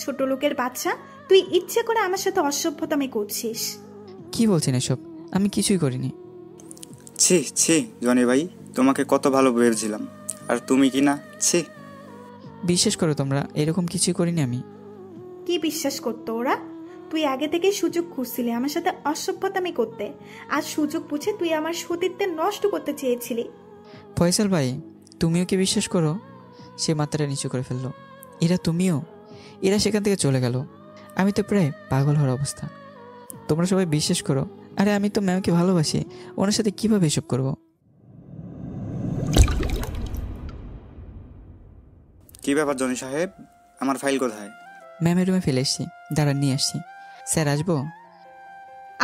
ছোট লোকের বাচ্চা, তুই ইচ্ছে করে আমার সাথে অসভ্যতামি করছিস। কি বলছেন এসব? আমি কিছুই করিনি। ছি ছি জনি ভাই, তোমাকে কত ভালো ভেবেছিলাম, আর তুমি কি না? ছি। বিশ্বাস করো তোমরা, এরকম কিছুই করিনি আমি। কি বিশ্বাস করতো ওরা? তুই আগে থেকেই সুযোগ খুঁজছিলি আমার সাথে অসভ্যতামি করতে। আজ সুযোগ বুঝে তুই আমার সতীত্বের নষ্ট করতে চেয়েছিলি। ফয়সাল ভাই, তুমিও কি বিশ্বাস করো? সে মাথাটা নিচু করে ফেললো। তুমিও? এরা সেখান থেকে চলে গেল। আমি তো প্রায় পাগল হওয়ার অবস্থা। তোমরা সবাই বিশ্বাস করো, আরে আমি তো ম্যামকে ভালোবাসি, ওনার সাথে কিভাবে এসব করবো? কি ব্যাপার জনি সাহেব, আমার ফাইল কোথায়? ম্যামের রুমে ফেলে এসছি, দাঁড়ান নিয়ে আসছি। স্যার আসবো?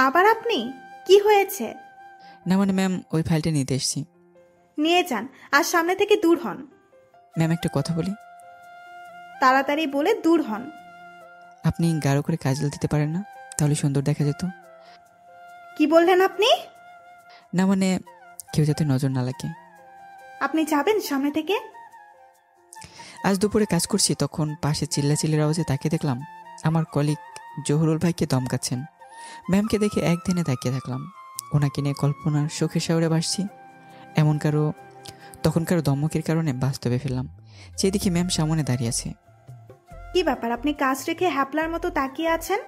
আবার আপনি? কি হয়েছে? না মানে ম্যাম, ওই ফাইলটা নিতে এসছি। নিয়ে যান, আর সামনে থেকে দূর হন। ম্যাম একটা কথা বলি। তাড়াতাড়ি বলে দূর হন। আপনি গাঢ় করে কাজল দিতে পারেন না? তাহলে সুন্দর দেখা যেত। কি বললেন আপনি? না মানে কেউ যাতে নজর না লাগে। আপনি যাবেন সামনে থেকে? আজ দুপুরে কাজ করছি, তখন পাশে চিল্লাচিল্লির আওয়াজে তাকে দেখলাম আমার কলিগ জহুরুল ভাইকে দমকাচ্ছেন। ম্যামকে দেখে একদিনে তাকিয়ে থাকলাম। ওনাকে নিয়ে কল্পনার শোকের শাওরে ভাসছি। তখন কারো ধমকের কারণে বাস্তবে ফেললাম। সেই দেখি ম্যাম সামনে দাঁড়িয়ে আছে। কি ব্যাপার, আপনি কাজ রেখে হ্যাপলার মতো তাকিয়ে আছেন?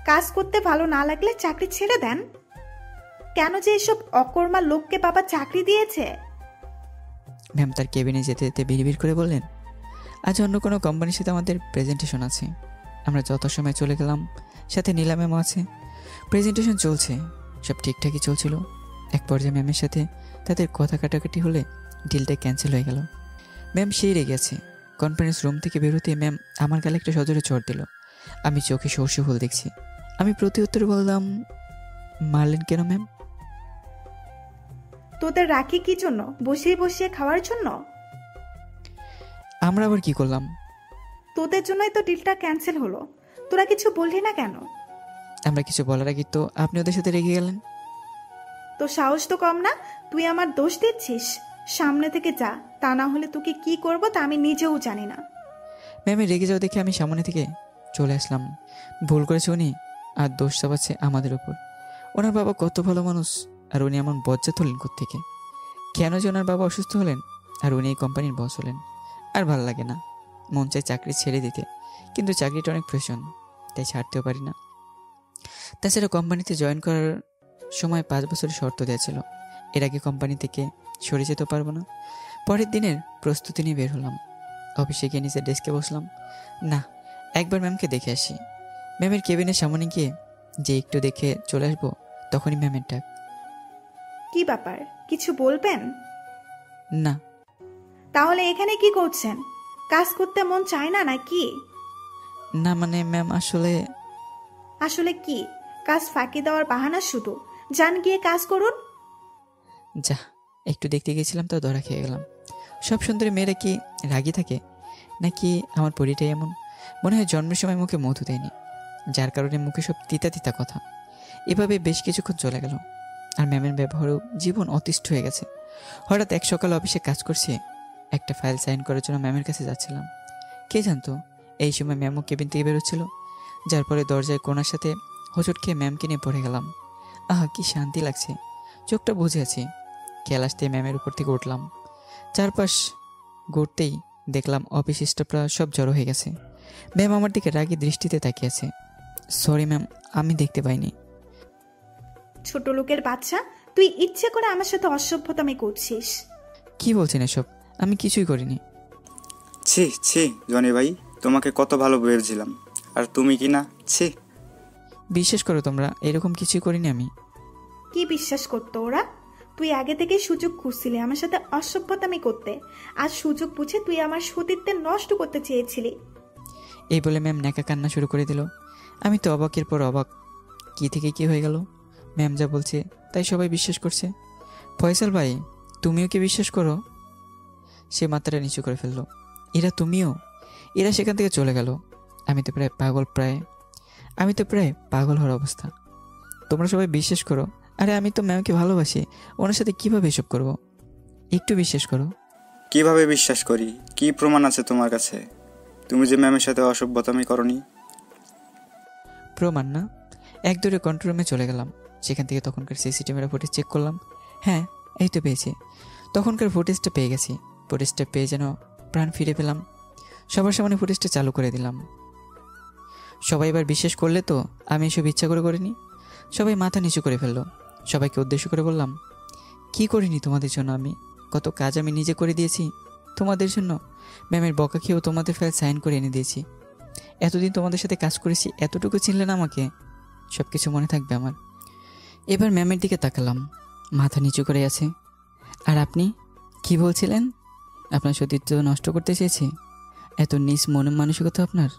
কাজ করতে ভালো না লাগলে চাকরি ছেড়ে দেন। কেন যে এসব অকর্মা লোককে বাবা চাকরি দিয়েছে? ম্যাম তার কেবিনে যেতে যেতে বিড়বিড় করে বললেন, আজ অন্য কোনো কোম্পানির সাথে আমাদের প্রেজেন্টেশন আছে। আমরা যথাসময়ে চলে গেলাম, সাথে নীলা ম্যামও আছে। প্রেজেন্টেশন চলছে, সব ঠিকঠাকই চলছিল। এক পর্যায়ে ম্যামের সাথে তাদের কথা কাটাকাটি হলে ডিলটা ক্যান্সেল হয়ে গেল। ম্যাম সেই রেগে আছে। কনফারেন্স রুম থেকে বেরোতে ম্যাম আমার গালে একটা সজোরে চড় দিল। আমি চোখে সর্ষে ফুল দেখছি। আমি প্রতি উত্তরে বললাম, মারলেন কেন ম্যাম? তোদের রাখি কি জন্য? বসিয়ে বসিয়ে খাওয়ার জন্য? আমরা আবার কি করলাম? তোদের জন্যই তো ডিলটা ক্যান্সেল হলো। তোরা কিছু বললি না কেন? আমরা কিছু বলার আগে তো আপনি ওদের সাথে রেগে গেলেন। তো সাহস তো কম না, তুই আমার দোষ দিচ্ছিস। সামনে থেকে যা, তা না হলে তোকে কি করব তা আমি নিজেও জানি না। ম্যামে রেগে যাওয়া দেখে আমি সামনে থেকে চলে আসলাম। ভুল করেছে উনি, আর দোষ চাপাচ্ছে আমাদের উপর। ওনার বাবা কত ভালো মানুষ, আর উনি এমন বজ্জাত হলেন কোত্থেকে? কেন যে ওনার বাবা অসুস্থ হলেন আর উনি এই কোম্পানির বস হলেন? আর ভাল লাগে না, মন চায় চাকরি ছেড়ে দিতে, কিন্তু চাকরিটা অনেক প্রয়োজন, তাই ছাড়তেও পারি না। তাছাড়া কোম্পানিতে জয়েন করার সময় 5 বছরের শর্ত দেওয়া ছিল। এর আগে কোম্পানি থেকে সরে যেতে পারবো না। পরের দিনের প্রস্তুতি নিয়ে বের হলাম। অফিসে গিয়ে নিজের ডেস্কে বসলাম। না, একবার ম্যামকে দেখে আসি। ম্যামের কেবিনের সামনে গিয়ে যে একটু দেখে চলে আসবো, তখনই ম্যামের ডাক। কি ব্যাপার, কিছু বলবেন? না। তাহলে এখানে কি করছেন? কাজ করতে মন চায় না নাকি? না মানে ম্যাম আসলে। আসলে কি? কাজ ফাঁকি দেওয়ার বাহানা শুধু। যান গিয়ে কাজ করুন। যা, একটু দেখতে গিয়েছিলাম তো ধরা খেয়ে গেলাম। সব সুন্দরী মেয়েরা কি রাগী থাকে নাকি আমার পরিটাই এমন? মনে হয় জন্মের সময় মুখে মধু দেয়নি, যার কারণে মুখে সব তিতা তিতা কথা। এভাবে বেশ কিছুক্ষণ চলে গেল, আর ম্যামের ব্যবহারও জীবন অতিষ্ঠ হয়ে গেছে। হঠাৎ এক সকাল অফিসে কাজ করছি, একটা ফাইল সাইন করার জন্য ম্যামের কাছে যাচ্ছিলাম। কে জানতো এই সময় ম্যামও কেবিন থেকে বেরোচ্ছিল, যার পরে দরজায় কোনার সাথে হোঁচট খেয়ে ম্যামকে নিয়ে পড়ে গেলাম। আহা, কি শান্তি লাগছে, চোখটা বুঝে আছি। খেয়াল আসতে ম্যামের উপর থেকে উঠলাম। চারপাশ ঘুরতেই দেখলাম অফিস স্টাফরা সব জড়ো হয়ে গেছে। ম্যাম আমার দিকে রাগী দৃষ্টিতে তাকিয়ে আছে। সরি ম্যাম, আমি দেখতে পাইনি। ছোট লোকের বাচ্চা, তুই ইচ্ছে করে আমার সাথে অসভ্যতামি করছিস। কি বলছেন এসব? আমি কিছুই করিনি। ছি ছি জনি ভাই, তোমাকে কত ভালো ভেবেছিলাম, আর তুমি কি না? ছি। বিশ্বাস করো তোমরা, এরকম কিছুই করিনি আমি। কি বিশ্বাস করতো ওরা? তুই আগে থেকেই সুযোগ খুঁজছিলি আমার সাথে অসভ্যতামি করতে। আজ সুযোগ বুঝে তুই আমার সতীত্বের নষ্ট করতে চেয়েছিলি। এই বলে ম্যাম ন্যাকা কান্না শুরু করে দিল। আমি তো অবাকের পর অবাক, কি থেকে কি হয়ে গেল। ম্যাম যা বলছে তাই সবাই বিশ্বাস করছে। ফয়সাল ভাই, তুমিও কি বিশ্বাস করো? সে মাথাটা নিচু করে ফেললো। তুমিও? এরা সেখান থেকে চলে গেল। আমি তো প্রায় পাগল হওয়ার অবস্থা। তোমরা সবাই বিশ্বাস করো, আরে আমি তো ম্যামকে ভালোবাসি, ওনার সাথে কিভাবে এসব করব? একটু বিশ্বাস করো। কিভাবে বিশ্বাস করি? কি প্রমাণ আছে তোমার কাছে? তুমি যে ম্যামের সাথে অসভ্যতামি করনি। প্রমাণ না? এক দৌড়ে কন্ট্রোল রুমে চলে গেলাম। সেখান থেকে তখনকার সিসিটিভির ফুটেজ চেক করলাম। হ্যাঁ, এই তো পেয়েছি। তখনকার ফুটেজটা পেয়ে গেছি। ফুটেজটা পেয়ে যেন প্রাণ ফিরে পেলাম। সবার সামনে ফুটেজটা চালু করে দিলাম। সবাই এবার বিশ্বাস করলে তো আমি এসব ইচ্ছা করে করিনি। সবাই মাথা নিচু করে ফেললো। সবাইকে উদ্দেশ্য করে বললাম, কি করিনি তোমাদের জন্য আমি? কত কাজ আমি নিজে করে দিয়েছি তোমাদের জন্য। ম্যামের বকা খেয়েও তোমাদের ফাইল সাইন করে এনে দিয়েছি। এতদিন তোমাদের সাথে কাজ করেছি, এতটুকু চিনলে না আমাকে? সব কিছু মনে থাকবে আমার। এবার ম্যামের দিকে তাকালাম, মাথা নিচু করে আছে। আর আপনি কি বলছিলেন? আপনার সতীত্ব নষ্ট করতে চেয়েছি? এত নিজ মন মানসিকতা আপনার?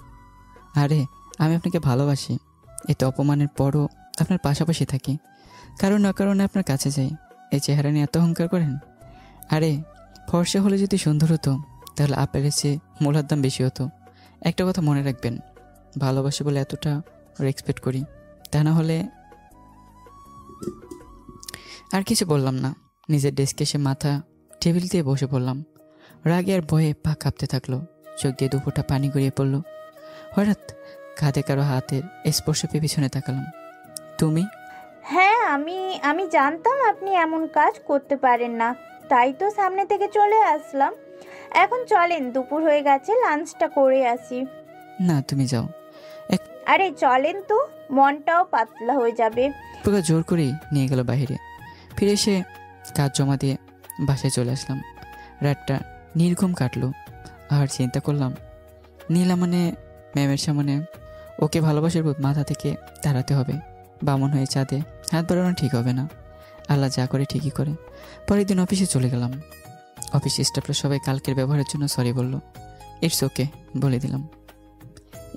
আরে আমি আপনাকে ভালোবাসি। এত অপমানের পরও আপনার পাশাপাশি থাকি, কারণ না কারণে আপনার কাছে যাই। এই চেহারা নিয়ে এত অহংকার করেন? আরে ফর্সা হলে যদি সুন্দর হতো তাহলে আপেলের চেয়ে মূলার দাম বেশি হতো। একটা কথা মনে রাখবেন, ভালোবাসি বলে এতটা রেসপেক্ট করি, তা না হলে। আর কিছু বললাম না। নিজের ডেস্কে এসে মাথা টেবিল দিয়ে বসে পড়লাম। রাগে আর ভয়ে পা কাঁপতে থাকলো। চোখ দিয়ে দুফোঁটা পানি গড়িয়ে পড়লো। হঠাৎ কাঁধে কারো হাতের স্পর্শ পেয়ে পিছনে তাকালাম। তুমি? হ্যাঁ, আমি জানতাম আপনি এমন কাজ করতে পারেন না, তাই তো সামনে থেকে চলে আসলাম। এখন চলেন, দুপুর হয়ে গেছে, লাঞ্চটা করে আসি। না, তুমি যাও। আরে চলেন তো, মনটাও পাতলা হয়ে যাবে। প্রকাশ জোর করেই নিয়ে গেল বাইরে। ফিরে এসে কাজ জমা দিয়ে বাসায় চলে আসলাম। রাতটা নির্ঘুম কাটলো। আর চিন্তা করলাম, নীলা মানে ম্যামের সামনে ওকে ভালোবাসার ভূত মাথা থেকে তাড়াতে হবে। বামন হয়ে চাঁদে হাত বাড়ানো ঠিক হবে না। আল্লাহ যা করে ঠিকই করে। পরের দিন অফিসে চলে গেলাম। অফিস স্টাফরা সবাই কালকের ব্যবহারের জন্য সরি বলল। ইটস ওকে বলে দিলাম।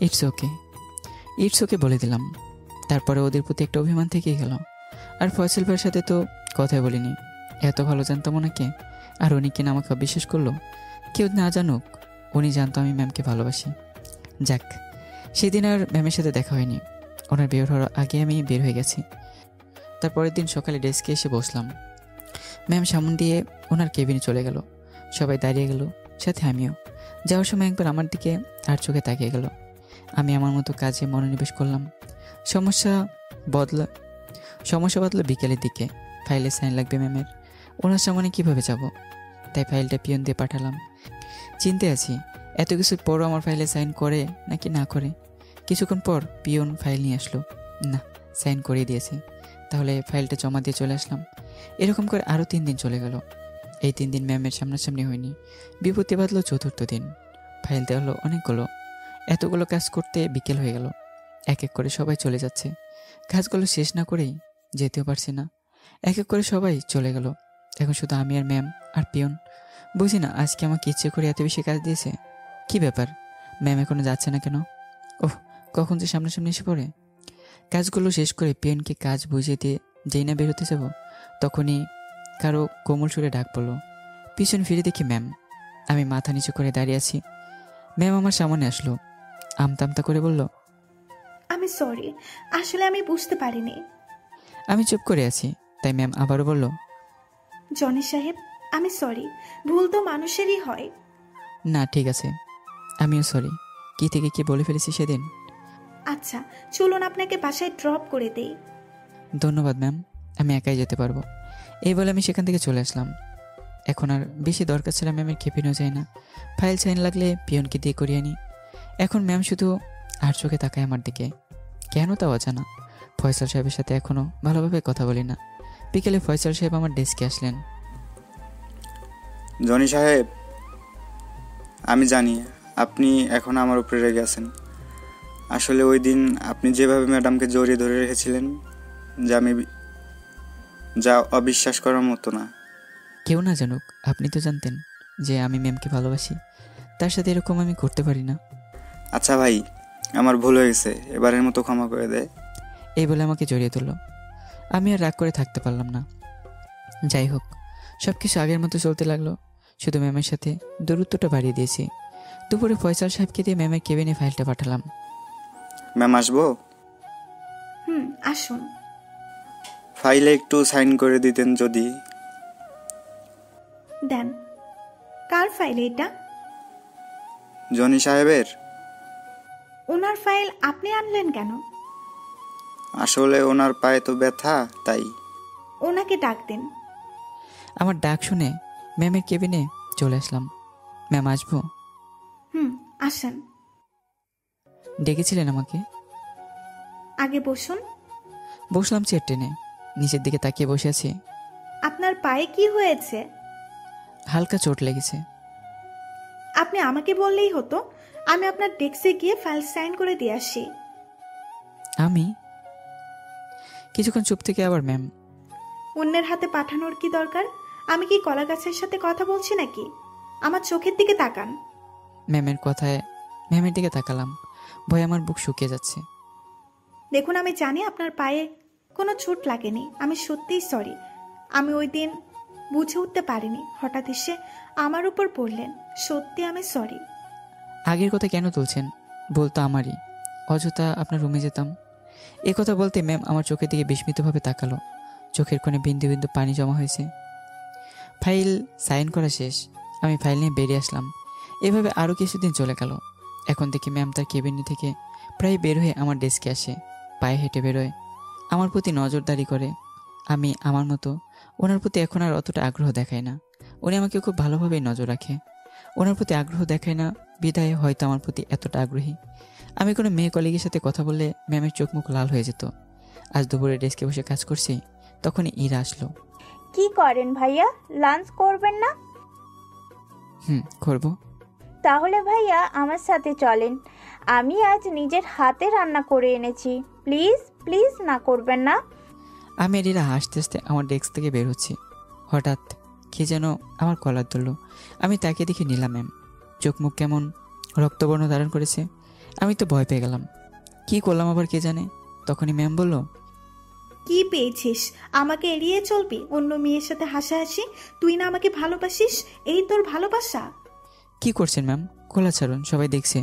ইটস ওকে বলে দিলাম। তারপরে ওদের প্রতি একটা অভিমান থেকেই গেল। আর ফয়সাল ভাইয়ের সাথে তো কথাই বলিনি। এত ভালো জানতাম ওনাকে, আর উনি কিনা আমাকে অবিশ্বাস করলো। কেউ না জানুক, উনি জানতো আমি ম্যামকে ভালোবাসি। যাক, সেদিন আর ম্যামের সাথে দেখা হয়নি। ওনার বের হওয়ার আগে আমি বের হয়ে গেছি। তারপরের দিন সকালে ডেস্কে এসে বসলাম। ম্যাম সামনে দিয়ে ওনার কেবিনে চলে গেল। সবাই দাঁড়িয়ে গেল, সাথে আমিও। যাওয়ার সময় একবার আমার দিকে আর চোখে তাকিয়ে গেল। আমি আমার মতো কাজে মনোনিবেশ করলাম। সমস্যা বাদলো বিকেলের দিকে। ফাইলে সাইন লাগবে ম্যামের। ওনার সামনে কীভাবে যাব? তাই ফাইলটা পিয়ন দিয়ে পাঠালাম। চিন্তে আছি এত কিছুর পরও আমার ফাইলে সাইন করে নাকি না করে। কিছুক্ষণ পর পিয়ন ফাইল নিয়ে আসলো। না, সাইন করিয়ে দিয়েছে। তাহলে ফাইলটা জমা দিয়ে চলে আসলাম। এরকম করে আরও 3 দিন চলে গেল। এই 3 দিন ম্যামের সামনাসামনি হয়নি। বিপত্তি বাঁধলো 4র্থ দিন। ফাইল দেওয়া হলো অনেকগুলো। এতগুলো কাজ করতে বিকেল হয়ে গেল। এক এক করে সবাই চলে যাচ্ছে। কাজগুলো শেষ না করেই যেতেও পারছি না। এক এক করে সবাই চলে গেল। এখন শুধু আমি আর ম্যাম আর পিয়ন। বুঝি না আজকে আমাকে ইচ্ছে করে এত বেশি কাজ দিয়েছে। কি ব্যাপার, ম্যাম এখনো যাচ্ছে না কেন? ওহ, কখন যে সামনাসামনি এসে পড়ে। কাজগুলো শেষ করে পিয়নকে কাজ বুঝিয়ে দিয়ে যেই না বেরোতে যাব, তখনই কারো কোমল সুরে ডাক পড়লো। পিছন ফিরে দেখি ম্যাম। আমি মাথা নিচু করে দাঁড়িয়ে আছি। ম্যাম আমার সামনে আসলো। আমতা করে বলল, আমি সরি, আসলে আমি বুঝতে পারিনি। আমি চুপ করে আছি। তাই ম্যাম আবারও বলল, জনি সাহেব, আমি সরি, ভুল তো মানুষেরই হয়। না ঠিক আছে, আমিও সরি। কি থেকে কি বলে ফেলেছি সেদিন। আচ্ছা চলুন আপনাকে বাসায় ড্রপ করে দেই। ধন্যবাদ ম্যাম, আমি একাই যেতে পারবো। এই বলে আমি সেখান থেকে চলে আসলাম। এখন আর বেশি দরকার ছিল ম্যামের খেপিনও যায় না। ফাইল সাইন লাগলে পিয়নকে দিয়ে করিয়ে আনি। এখন ম্যাম শুধু আর চোখে তাকায় আমার দিকে। কেন তা অজানা। ফয়সাল সাহেবের সাথে এখনও ভালোভাবে কথা বলি না। বিকেলে ফয়সাল সাহেব আমার ডেস্কে আসলেন। জনি সাহেব, আমি জানি আপনি এখন আমার উপরে রেগে আছেন। আসলে ওই দিন আপনি যেভাবে ম্যাডামকে জড়িয়ে ধরে রেখেছিলেন, যা অবিশ্বাস করার মতো না। কেউ না জানুক, আপনি তো জানতেন যে আমি ম্যামকে ভালোবাসি। তার সাথে এরকম আমি করতে পারি না। আচ্ছা ভাই, আমার ভুল হয়ে গেছে, এবারের মতো ক্ষমা করে দে। এই বলে আমাকে জড়িয়ে তুলল। আমি আর রাগ করে থাকতে পারলাম না। যাই হোক, সব কিছু আগের মতো চলতে লাগলো। শুধু ম্যামের সাথে দূরত্বটা বাড়িয়ে দিয়েছি। দুপুরে ফয়সাল সাহেবকে দিয়ে ম্যামের কেবিনে ফাইলটা পাঠালাম। ম্যাম আসবো? আসুন। ফাইলে একটু সাইন করে দিতেন যদি। দেন। কার ফাইল এটা? জনি সাহেবের। ওনার ফাইল আপনি আনলেন কেন? আসলে ওনার পায়ে তো ব্যথা, তাই। ওনাকে ডাক দিন। আমার ডাক শুনে ম্যামের কেবিনে চলে আসলাম। ম্যাম আসবো? আসেন। ডেকেছিলেন আমাকে? আগে বসুন। বসলাম চেয়ার টেনে, নিচের দিকে তাকিয়ে বসে আছি। আপনার পায়ে কি হয়েছে? হালকা চোট লেগেছে। আপনি আমাকে বললেই হতো, আমি আপনার ডেস্কে গিয়ে ফাইল সাইন করে দিয়ে আসি। আমি কিছুক্ষণ চুপ থেকে আবার ম্যাম। অন্যের হাতে পাঠানোর কি দরকার? আমি কি কলা গাছের সাথে কথা বলছি নাকি? আমার চোখের দিকে তাকান। ম্যামের কথায় ম্যামের দিকে তাকালাম। ভয়ে আমার বুক শুকিয়ে যাচ্ছে। দেখুন, আমি জানি আপনার পায়ে কোনো চোট লাগেনি। আমি সত্যিই সরি। আমি ওই দিন বুঝে উঠতে পারিনি, হঠাৎ এসে আমার উপর পড়লেন। সত্যি আমি সরি। আগের কথা কেন তুলছেন? বলতো আমারই। অযথা আপনার রুমে যেতাম। এ কথা বলতে ম্যাম আমার চোখের দিকে বিস্মিতভাবে তাকালো। চোখের কোণে বিন্দু বিন্দু পানি জমা হয়েছে। ফাইল সাইন করা শেষ। আমি ফাইল নিয়ে বেরিয়ে আসলাম। এভাবে আরও কিছুদিন চলে গেল। এখন দেখি ম্যাম তার কেবিন থেকে প্রায় বের হয়ে আমার ডেস্কে আসে। পায়ে হেঁটে বেরোয়, আমার প্রতি নজরদারি করে। আমি আমার মতো ওনার প্রতি এখন আর অতটা আগ্রহ দেখাই না। উনি আমাকে খুব ভালোভাবেই নজর রাখে। ওনার প্রতি আগ্রহ দেখায় না বিদায় হয়তো আমার প্রতি এতটা আগ্রহী। আমি কোনো মেয়ে কলিগের সাথে কথা বললে ম্যামের চোখ মুখ লাল হয়ে যেত। আজ দুপুরে ডেস্কে বসে কাজ করছি, তখনই ইরা আসলো। কি করেন ভাইয়া? লাঞ্চ করবেন না? করবো। তাহলে ভাইয়া আমার সাথে চলেন। আমি আজ নিজের হাতে রান্না করে এনেছি। প্লিজ প্লিজ না করবেন না। আমি আর ইরা হাসতে হাসতে আমার ডেস্ক থেকে বের হচ্ছি। হঠাৎ কে যেন আমার কলার ধরলো। আমি তাকে দেখে নিলাম ম্যাম। চোখ মুখ কেমন রক্তবর্ণ ধারণ করেছে। আমি তো ভয় পেয়ে গেলাম। কি করলাম আবার কে জানে। তখনই ম্যাম বলল, কি পেয়েছিস? আমাকে এড়িয়ে চলবি? অন্য মেয়ের সাথে হাসাহাসি? তুই না আমাকে ভালোবাসিস? এই তোর ভালোবাসা? কি করছেন ম্যাম? খোলা ছাড়ুন, সবাই দেখছে।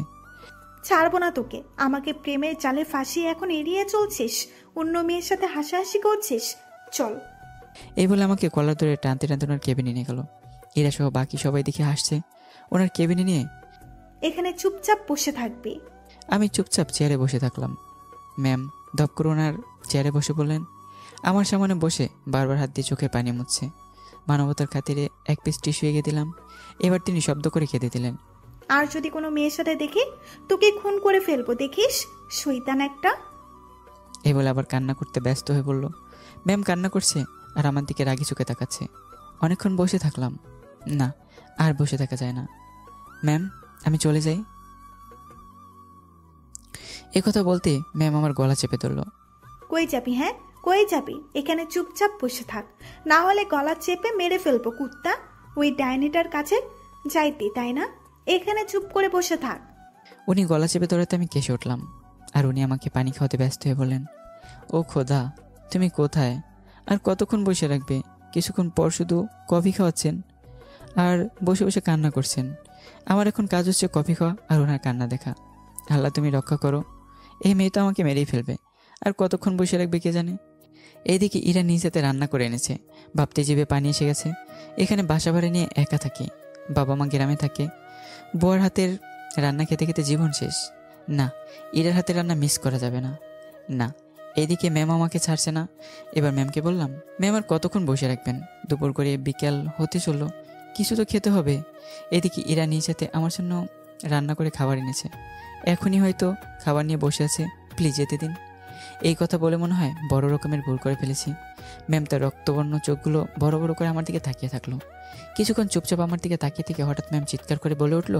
ছাড়বো না তোকে। আমাকে প্রেমের জালে ফাঁসিয়ে এখন এড়িয়ে চলছিস, অন্য মেয়ের সাথে হাসাহাসি করছিস। চল। এই বলে আমাকে কলার ধরে টানতে টানতে ওনার কেবিনে নিয়ে গেল। এরা সহ বাকি সবাই দেখে হাসছে। ওনার কেবিনে নিয়ে এখানে চুপচাপ বসে থাকবি। আমি চুপচাপ চেয়ারে বসে থাকলাম। ম্যাম ধপ করে ওনার চেয়ারে বসে বললেন, আমার সামনে বসে বারবার হাত দিয়ে চোখের পানি মুছছে। মানবতার খাতিরে এক পিস টিস্যু এগিয়ে দিলাম। এবার তিনি শব্দ করে কেঁদে দিলেন। আর যদি কোনো মেয়ের সাথে দেখি, তোকে খুন করে ফেলবো, দেখিস? শয়তান একটা। এই বলে আবার কান্না করতে ব্যস্ত হয়ে বলল। ম্যাম কান্না করছে আর আমার দিকে রাগি চোখে তাকাচ্ছে। অনেকক্ষণ বসে থাকলাম। না, আর বসে থাকা যায় না। ম্যাম আমি চলে যাই। এ কথা বলতে ম্যাম আমার গলা চেপে ধরল। কই যাবি? হ্যাঁ, কই যাবি? এখানে চুপচাপ বসে থাক, না হলে গলা চেপে মেরে ফেলবো কুত্তা। ওই ডাইনিটার কাছে যাইতি, তাই না? এখানে চুপ করে বসে থাক। উনি গলা চেপে ধরাতে আমি কেসে উঠলাম। আর উনি আমাকে পানি খাওয়াতে ব্যস্ত হয়ে বললেন, ও খোদা, তুমি কোথায়? আর কতক্ষণ বসে রাখবে? কিছুক্ষণ পর শুধু কফি খাওয়াচ্ছেন আর বসে বসে কান্না করছেন। আমার এখন কাজ হচ্ছে কফি খাওয়া আর ওনার কান্না দেখা। আল্লাহ তুমি রক্ষা করো, এই মেয়ে তো আমাকে মেরেই ফেলবে। আর কতক্ষণ বসে রাখবে কে জানে। এইদিকে ইরা নিজ হাতে রান্না করে এনেছে। ভাবতে জিভে পানি এসে গেছে। এখানে বাসা ভাড়া নিয়ে একা থাকি। বাবা মা গ্রামে থাকে। বউয়ের হাতের রান্না খেতে খেতে জীবন শেষ। না, ইরার হাতের রান্না মিস করা যাবে না। না, এইদিকে ম্যাম আমাকে ছাড়ছে না। এবার ম্যামকে বললাম, ম্যাম আর কতক্ষণ বসে রাখবেন? দুপুর করে বিকেল হতে চললো, কিছু তো খেতে হবে। এদিকে ইরা নিজ হাতে আমার জন্য রান্না করে খাবার এনেছে। এখনই হয়তো খাবার নিয়ে বসে আছে। প্লিজ যেতে দিন। এই কথা বলে মনে হয় বড় রকমের ভুল করে ফেলেছি। ম্যাম তার রক্তবর্ণ চোখগুলো বড় বড় করে আমার দিকে তাকিয়ে থাকলো। কিছুক্ষণ চুপচাপ আমার দিকে তাকিয়ে থেকে হঠাৎ ম্যাম চিৎকার করে বলে উঠল,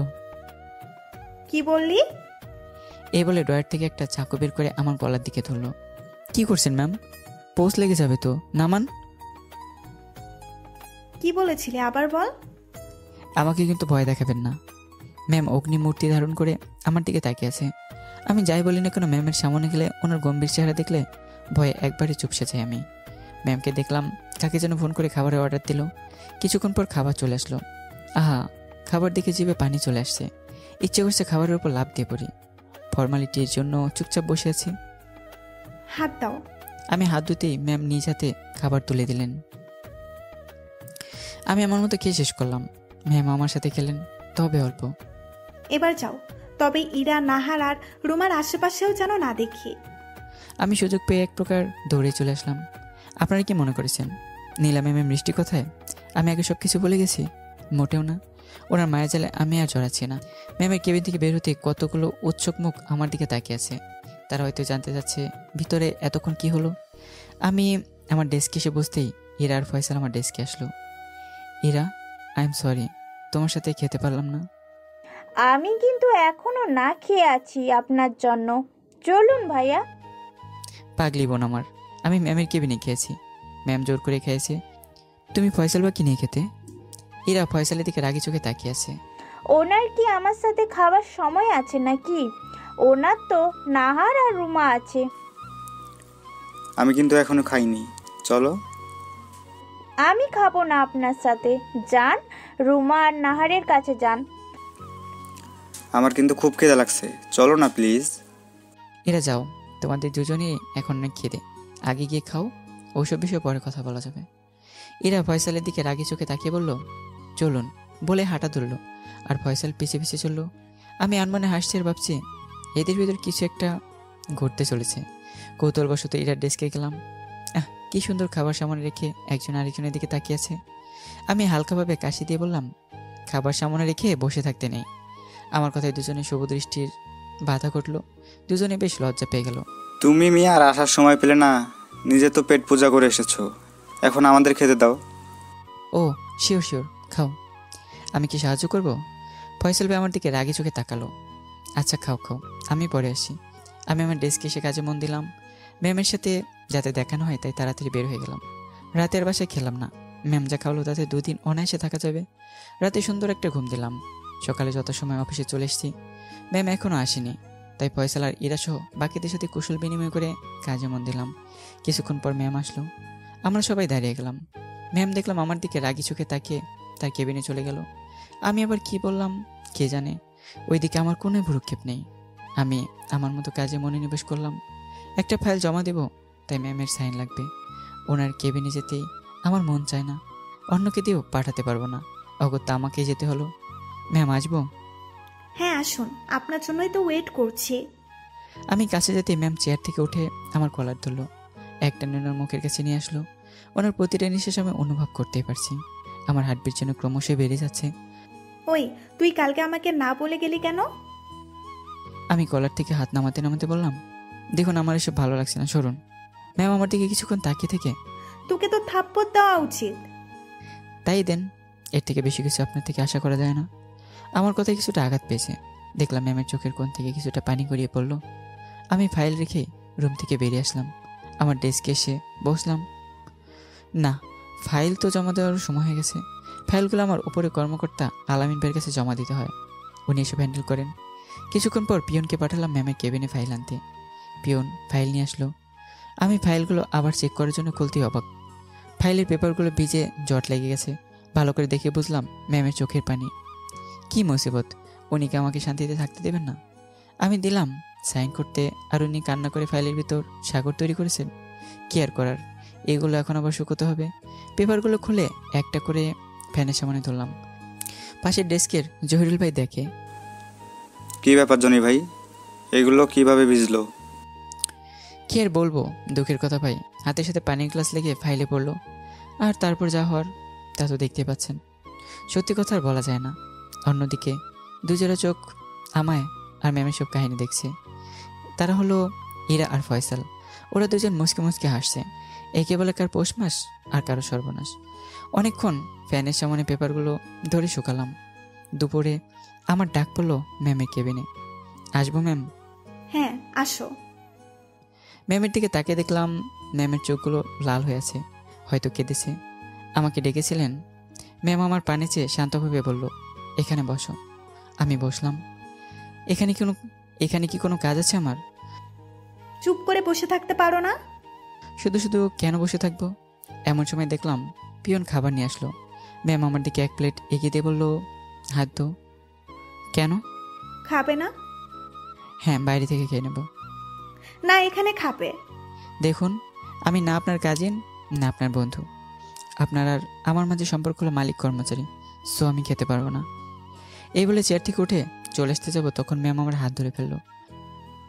কি বললি? এই বলে ড্রয়ার থেকে একটা চাকু বের করে আমার গলার দিকে ধরলো। কি করছেন ম্যাম? পোস্ট লেগে যাবে তো, নামান। কি বলেছিলি আবার বল। আমাকে কিন্তু ভয় দেখাবেন না। ম্যাম অগ্নি মূর্তি ধারণ করে আমার দিকে তাকিয়ে আছে। আমি যাই বলি না কেন, ম্যামের সামনে গেলে ওনার গম্ভীর চেহারা দেখলে ভয়ে একবারে চুপসে যাই আমি। ম্যামকে দেখলাম কাকে যেন ফোন করে খাবারের অর্ডার দিল। কিছুক্ষণ পর খাবার চলে আসলো। আহা, খাবার দেখে জিভে পানি চলে আসছে। ইচ্ছে করছে খাবারের উপর লাফ দিয়ে পড়ি। ফর্মালিটির জন্য চুপচাপ বসে আছি। হাত দাও। আমি হাত ধুতেই ম্যাম নিজ হাতে খাবার তুলে দিলেন। আমি আমার মতো খেয়ে শেষ করলাম। ম্যাম আমার সাথে খেলেন, তবে অল্প। এবার যাও, তবে ইরা, নাহার আর রুমার আশেপাশেও যেন না দেখি। আমি সুযোগ পেয়ে এক প্রকার দৌড়ে চলে আসলাম। আপনারা কি মনে করেছেন নীলা ম্যামের মিষ্টি কথায় আমি আগে সব কিছু বলে গেছি? মোটেও না। ওনার মায়া জালে আমি আর জড়াচ্ছি না। ম্যামের কেবিন থেকে বের হতে কতগুলো উৎসুক মুখ আমার দিকে তাকিয়ে আছে। তারা হয়তো জানতে চাচ্ছে ভিতরে এতক্ষণ কি হলো। আমি আমার ডেস্কে এসে বসতেই ইরা আর ফয়সাল আমার ডেস্কে আসলো। ইরা, আই এম সরি, তোমার সাথে খেতে পারলাম না। আমি কিন্তু এখনো না খেয়ে আছি আপনার জন্য। চলুন ভাইয়া। পাগলি বোন আমার, আমি ম্যামের কেবিনে খেয়েছি, ম্যাম জোর করে খেয়েছে। তুমি ফয়সাল বা কি নিয়ে খেতে? ইরা ফয়সালের দিকে রাগি চোখে তাকিয়ে আছে। ওনার কি আমার সাথে খাবার সময় আছে নাকি? ওনার তো নাহার আর রুমা আছে। আমি কিন্তু এখনো খাইনি, চলো। আমি খাবো না আপনার সাথে। যান, রুমা আর নাহারের কাছে যান। আমার কিন্তু খুব খিদে লাগছে, চলো না প্লিজ। এরা যাও, তোমাদের দুজনেই এখন অনেক খিদে, আগে গিয়ে খাও, ওসব বিষয়ে পরে কথা বলা যাবে। এরা ফয়সালের দিকে রাগি চোখে তাকিয়ে বলল, চলুন বলে হাঁটা ধরল, আর ফয়সাল পিছে পিছে চলল। আমি আনমনে হাসছি আর ভাবছি এদের ভিতর কিছু একটা ঘটতে চলেছে। কৌতূহলবশত ইরার ডেস্কে গেলাম। কি সুন্দর খাবার সামনে রেখে একজন আরেকজনের দিকে তাকিয়ে আছে। আমি হালকাভাবে কাশি দিয়ে বললাম, খাবার সামনে রেখে বসে থাকতে নেই। আমার কথায় দুজনে শুভ দৃষ্টির বাধা ঘটল। দুজনে বেশ লজ্জা পেয়ে গেল। তুমি মিয়া আর আসার সময় পেলে না? নিজে তো পেট পূজা করে এসেছো, এখন আমাদের খেতে দাও। ও শিওর শিওর, খাও। আমি কি সাহায্য করব? ফয়সাল ভাই আমার দিকে রাগি চোখে তাকালো। আচ্ছা খাও খাও, আমি পরে আসি। আমি আমার ডেস্কে এসে কাজে মন দিলাম। ম্যামের সাথে যাতে দেখানো হয় তাই তাড়াতাড়ি বের হয়ে গেলাম। রাতের বাসায় খেলাম না। ম্যাম যা খাওয়ালো তাতে 2 দিন অনায়াসে থাকা যাবে। রাতে সুন্দর একটা ঘুম দিলাম। সকালে যথাসময় অফিসে চলে এসেছি। ম্যাম এখনও আসেনি, তাই ফয়সাল আর ইরা সহ বাকিদের সাথে কুশল বিনিময় করে কাজে মন দিলাম। কিছুক্ষণ পর ম্যাম আসলো। আমরা সবাই দাঁড়িয়ে গেলাম। ম্যাম দেখলাম আমার দিকে রাগি চোখে তাকিয়ে তার কেবিনে চলে গেল। আমি আবার কি বললাম কে জানে। ওইদিকে আমার কোনো ভ্রুক্ষেপ নেই। আমি আমার মতো কাজে মনোনিবেশ করলাম। একটা ফাইল জমা দেব, তাই ম্যামের সাইন লাগবে। ওনার কেবিনে যেতেই আমার মন চায় না, অন্যকে দিয়েও পাঠাতে পারবো না, অগত্যা আমাকেই যেতে হলো। ম্যাম আসবো? হ্যাঁ আসুন, আপনার জন্যই তো ওয়েট করছি। আমি কাছে যেতে ম্যাম চেয়ার থেকে উঠে আমার কলার ধরলো, একটা ওনার মুখের কাছে নিয়ে আসলো। ওনার প্রতিটা নিঃশ্বাস আমি অনুভব করতেই পারছি। আমার হার্টবিট যেন ক্রমশ বেড়ে যাচ্ছে। ওই, তুই কালকে আমাকে না বলে গেলি কেন? আমি কলার থেকে হাত নামাতে নামাতে বললাম, দেখুন আমার এসব ভালো লাগছে না, সরুন। ম্যাম আমার দিকে কিছুক্ষণ তাকিয়ে থেকে, তোকে তো থাপ্পড় দেওয়া উচিত। তাই দেন, এর থেকে বেশি কিছু আপনার থেকে আশা করা যায় না। আমার কথায় কিছুটা আঘাত পেয়েছে। দেখলাম ম্যামের চোখের কোণ থেকে কিছুটা পানি গড়িয়ে পড়লো। আমি ফাইল রেখে রুম থেকে বেরিয়ে আসলাম। আমার ডেস্কে এসে বসলাম। না, ফাইল তো জমা দেওয়ার সময় হয়ে গেছে। ফাইলগুলো আমার উপরে কর্মকর্তা আলামিন ভাইয়ের কাছে জমা দিতে হয়, উনি এসব হ্যান্ডেল করেন। কিছুক্ষণ পর পিয়নকে পাঠালাম ম্যামের কেবিনে ফাইল আনতে। পিয়ন ফাইল নিয়ে আসলো। আমি ফাইলগুলো আবার চেক করার জন্য খুলতেই অবাক। ফাইলের পেপারগুলো ভিজে জট লেগে গেছে। ভালো করে দেখে বুঝলাম ম্যামের চোখের পানি। কি মুসিবত, উনি কি আমাকে শান্তিতে থাকতে দেবেন না? আমি দিলাম সাইন করতে, আর উনি কান্না করে ফাইলের ভিতর সাগর তৈরি করেছেন। কি আর করার, এগুলো এখন আবার শুকোতে হবে। পেপারগুলো খুলে একটা করে ফ্যানের সামনে ধরলাম। পাশের ডেস্কের জহিরুল ভাই দেখে। কি ব্যাপার জনি ভাই, এগুলো কিভাবে ভিজলো? কি আর বলবো, দুঃখের কথা ভাই, হাতের সাথে পানির গ্লাস লেগে ফাইলে পড়লো। আর তারপর যা হওয়ার তা তো দেখতে পাচ্ছেন। সত্যি কথা আর বলা যায় না। অন্যদিকে দুজোড়া চোখ আমায় আর ম্যামের সব কাহিনী দেখছে। তারা হলো ইরা আর ফয়সাল। ওরা দুজন মুসকে মুসকে হাসছে। একে বলে কার পৌষ মাস আর কারো সর্বনাশ। অনেকক্ষণ ফ্যানের সামনে পেপারগুলো ধরে শুকালাম। দুপুরে আমার ডাক পড়লো ম্যামের কেবিনে। আসবো ম্যাম? হ্যাঁ আসো। ম্যামের দিকে তাকিয়ে দেখলাম ম্যামের চোখগুলো লাল হয়ে আছে, হয়তো কেঁদেছে। আমাকে ডেকেছিলেন? ম্যাম আমার পানে চেয়ে শান্তভাবে বলল, এখানে বসো। আমি বসলাম। এখানে কি কোনো কাজ আছে আমার? চুপ করে বসে থাকতে পারো না? শুধু শুধু কেন বসে থাকবো? এমন সময় দেখলাম পিয়ন খাবার নিয়ে আসলো। ম্যাম আমার দিকে এক প্লেট এগিয়ে দিয়ে বলল, হাত ধো। কেন? খাবে না? হ্যাঁ, বাইরে থেকে খেয়ে নেব। না, এখানে খাবে। দেখুন, আমি না আপনার কাজিন না আপনার বন্ধু। আপনার আর আমার মাঝে সম্পর্ক হলো মালিক কর্মচারী, সো আমি খেতে পারবো না। এই বলে চেয়ার থেকে উঠে চলে আসতে যাব তখন ম্যাম আমার হাত ধরে ফেললো।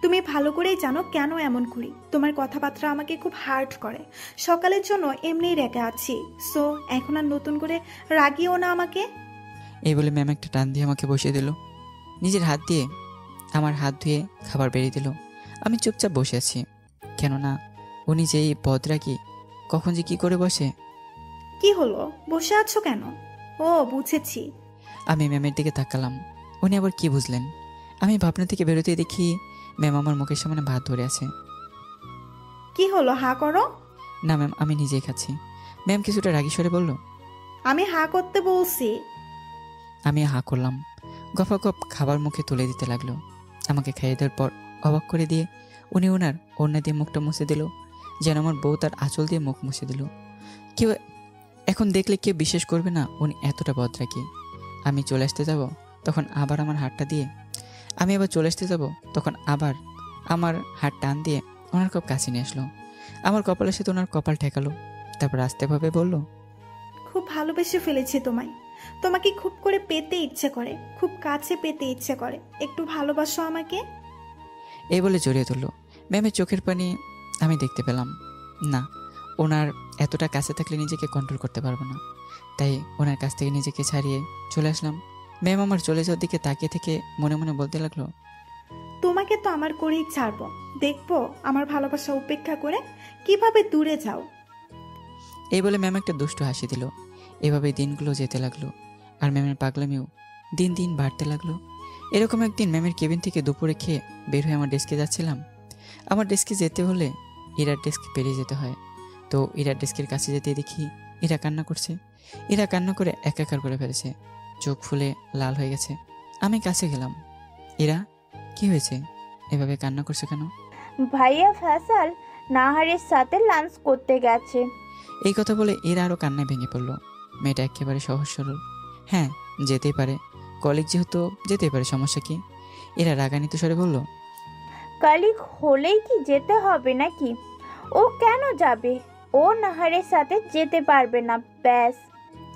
তুমি ভালো করেই জানো কেন এমন করি। তোমার কথাবার্তা আমাকে খুব হার্ট করে। সকালের জন্য এমনিই রেখে আছি, সো এখন আর নতুন করে রাগিও না আমাকে। এই বলে ম্যাম একটা টান দিয়ে আমাকে বসিয়ে দিল। নিজের হাত দিয়ে আমার হাত ধুয়ে খাবার বেরিয়ে দিল। আমি চুপচাপ বসে আছি, কেননা উনি যেই বদরাগী, কখন যে কি করে বসে। কি হলো, বসে আছো কেন? ও বুঝেছি। আমি ম্যামের দিকে তাকালাম। উনি আবার কি বুঝলেন? আমি ভাবনা থেকে বেরোতে দেখি ম্যাম আমার মুখের সামনে ভাত ধরে আছে। কি হলো, হা করো। না ম্যাম, আমি নিজেই খাচ্ছি। ম্যাম কিছুটা রাগী স্বরে বলল। আমি হা করতে বলছি। আমি হা করলাম। গপ খাবার মুখে তুলে দিতে লাগলো। আমাকে খাইয়ে দেওয়ার পর অবাক করে দিয়ে উনি ওনার ওড়না দিয়ে মুখটা মুছে দিল, যেন আমার বউ তার আঁচল দিয়ে মুখ মুছে দিল। কেউ এখন দেখলে কেউ বিশ্বাস করবে না উনি এতটা বদরাগী। আমি চলে আসতে যাব তখন আবার আমার হাতটা দিয়ে আমি আবার চলে আসতে যাব তখন আবার আমার হাত টান দিয়ে ওনার খুব কাছে নিয়ে আসলো। আমার কপালের সাথে ওনার কপাল ঠেকালো। তারপর আস্তেভাবে বলল, খুব ভালোবেসে ফেলেছি তোমায়। তোমাকে খুব করে পেতে ইচ্ছে করে, খুব কাছে পেতে ইচ্ছে করে। একটু ভালোবাসো আমাকে। এই বলে জড়িয়ে ধরলো। ম্যামের চোখের পানি আমি দেখতে পেলাম না। ওনার এতটা কাছে থাকলে নিজেকে কন্ট্রোল করতে পারবো না, তাই ওনার কাছ থেকে নিজেকে ছাড়িয়ে চলে আসলাম। ম্যাম আমার চলে যাওয়ার দিকে তাকিয়ে থেকে মনে মনে বলতে লাগলো, তোমাকে তো আমার করেই ছাড়বো। দেখবো আমার ভালোবাসা উপেক্ষা করে কিভাবে দূরে যাও। এই বলে ম্যাম একটা দুষ্টু হাসি দিল। এভাবে দিনগুলো যেতে লাগলো, আর ম্যামের পাগলামিও দিন দিন বাড়তে লাগলো। এরকম একদিন ম্যামের কেবিন থেকে দুপুরে খেয়ে বের হয়ে আমার ডেস্কে যাচ্ছিলাম। আমার ডেস্কে যেতে হলে ইরার ডেস্ক পেরিয়ে যেতে হয়। তো ইরার ডেস্কের কাছে যেতে দেখি ইরা কান্না করছে। ইরা কান্না করে একাকার করে ফেলেছে, চোখ ফুলে লাল হয়ে গেছে। আমি কাছে গেলাম। ইরা, কি হয়েছে? এভাবে কান্না করছে কেন? ভাইয়া ফয়সাল নাহারের সাথে লাঞ্চ করতে গেছে। এই কথা বলে এরা আরও কান্নায় ভেঙে পড়লো। মেয়েটা একেবারে সহজ সরল। হ্যাঁ, যেতেই পারে, কলিগ যেহেতু যেতেই পারে, সমস্যা কি? এরা রাগান্বিত স্বরে বলল, কলিগ হলেই কি যেতে হবে নাকি? ও কেন যাবে? ও নাহারের সাথে যেতে পারবে না, ব্যাস।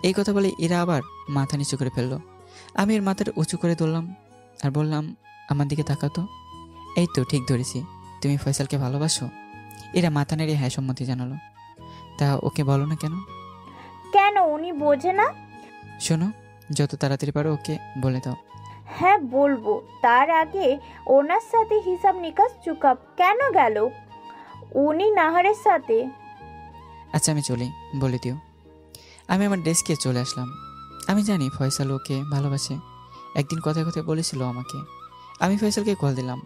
এই কথা বলে এরা আবার মাথা নিচু করে ফেললো। আমি এর মাথাটা উঁচু করে ধরলাম আর বললাম, আমার দিকে তাকাতো। এই তো ঠিক ধরেছি, তুমি ফয়সালকে ভালোবাসো? এরা মাথা নেড়ে হ্যাঁ সম্মতি জানালো। তা ওকে বলো না কেন? কেন, উনি বোঝে না? শোনো, যত তাড়াতাড়ি পারো ওকে বলে দাও। হ্যাঁ বলবো, তার আগে ওনার সাথে হিসাব নিকাশ চুকাপ কেন গেল? উনি নাহারের সাথে। আচ্ছা আমি চলি, বলে দিও। আমি আমার ডেস্কে চলে আসলাম। আমি জানি ফয়সাল ওকে ভালোবাসে। একদিন কথায় কথায় বলেছিল আমাকে। আমি ফয়সালকে কল দিলাম।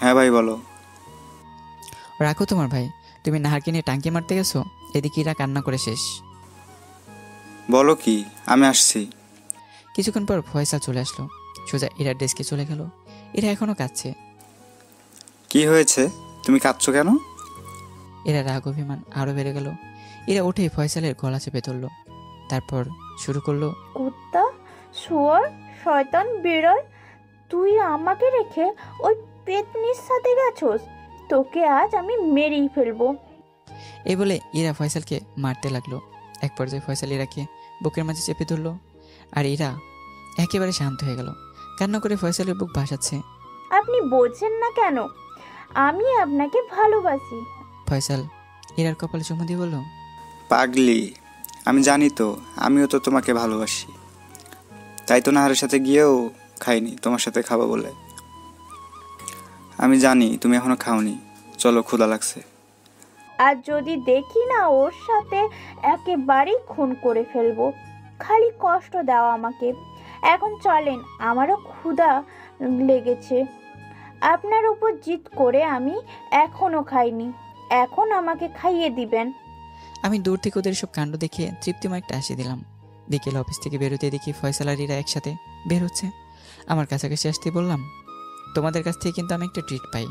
হ্যাঁ ভাই বলো। রাখো তোমার ভাই, তুমি নাহারকে নিয়ে টাঙ্কি মারতে গেছো, এদিকে এরা কান্না করে শেষ। বলো কি, আমি আসছি। কিছুক্ষণ পর ফয়সাল চলে আসলো, সোজা এরার ডেস্কে চলে গেল। এরা এখনো কাঁদছে। কি হয়েছে, তুমি কাঁদছো কেন? এরা রাগ অভিমান আরও বেড়ে গেল। এরা উঠে ফয়সালের গলা চেপে ধরলো। তারপর শুরু করলো, কুত্তা, শুয়োর, শয়তান, বিড়াল, তুই আমাকে রেখে ওই পেতনির সাথে গেছোস? তোকে আজ আমি মেরেই ফেলবো। এই বলে এরা ফয়সালকে মারতে লাগলো। এক পর্যায়ে ফয়সাল এরাকে বুকের মাঝে চেপে ধরলো, আর এরা একেবারে শান্ত হয়ে গেল। কান্না করে ফয়সালের বুক ভাসাচ্ছে। আপনি বোঝেন না কেন? আমি আপনাকে ভালোবাসি। ফয়সাল এরার কপালে চুমু দিয়ে বলল, পাগলি, আমি জানি তো, আমিও তো তোমাকে ভালোবাসি। তাই তো নাহারের সাথে গিয়েও খাইনি তোমার সাথে খাবো বলে। আমি জানি তুমি এখনো খাওনি, চলো ক্ষুধা লাগছে। আর যদি দেখি না ওর সাথে, একেবারেই খুন করে ফেলবো। খালি কষ্ট দাও আমাকে। এখন চলেন, আমারও ক্ষুধা লেগেছে। আপনার উপর জিদ করে আমি এখনো খাইনি, এখন আমাকে খাইয়ে দিবেন। আমি দূর থেকে ওদের সব কাণ্ড দেখে তৃপ্তিময় একটা হাসি দিলাম। বিকেল অফিস থেকে বেরোতে দেখি ফয়সাল আর এরা একসাথে বের হচ্ছে। আমার কাছাকাছি আসতে বললাম, তোমাদের কাছ থেকে কিন্তু আমি একটা ট্রিট পাই।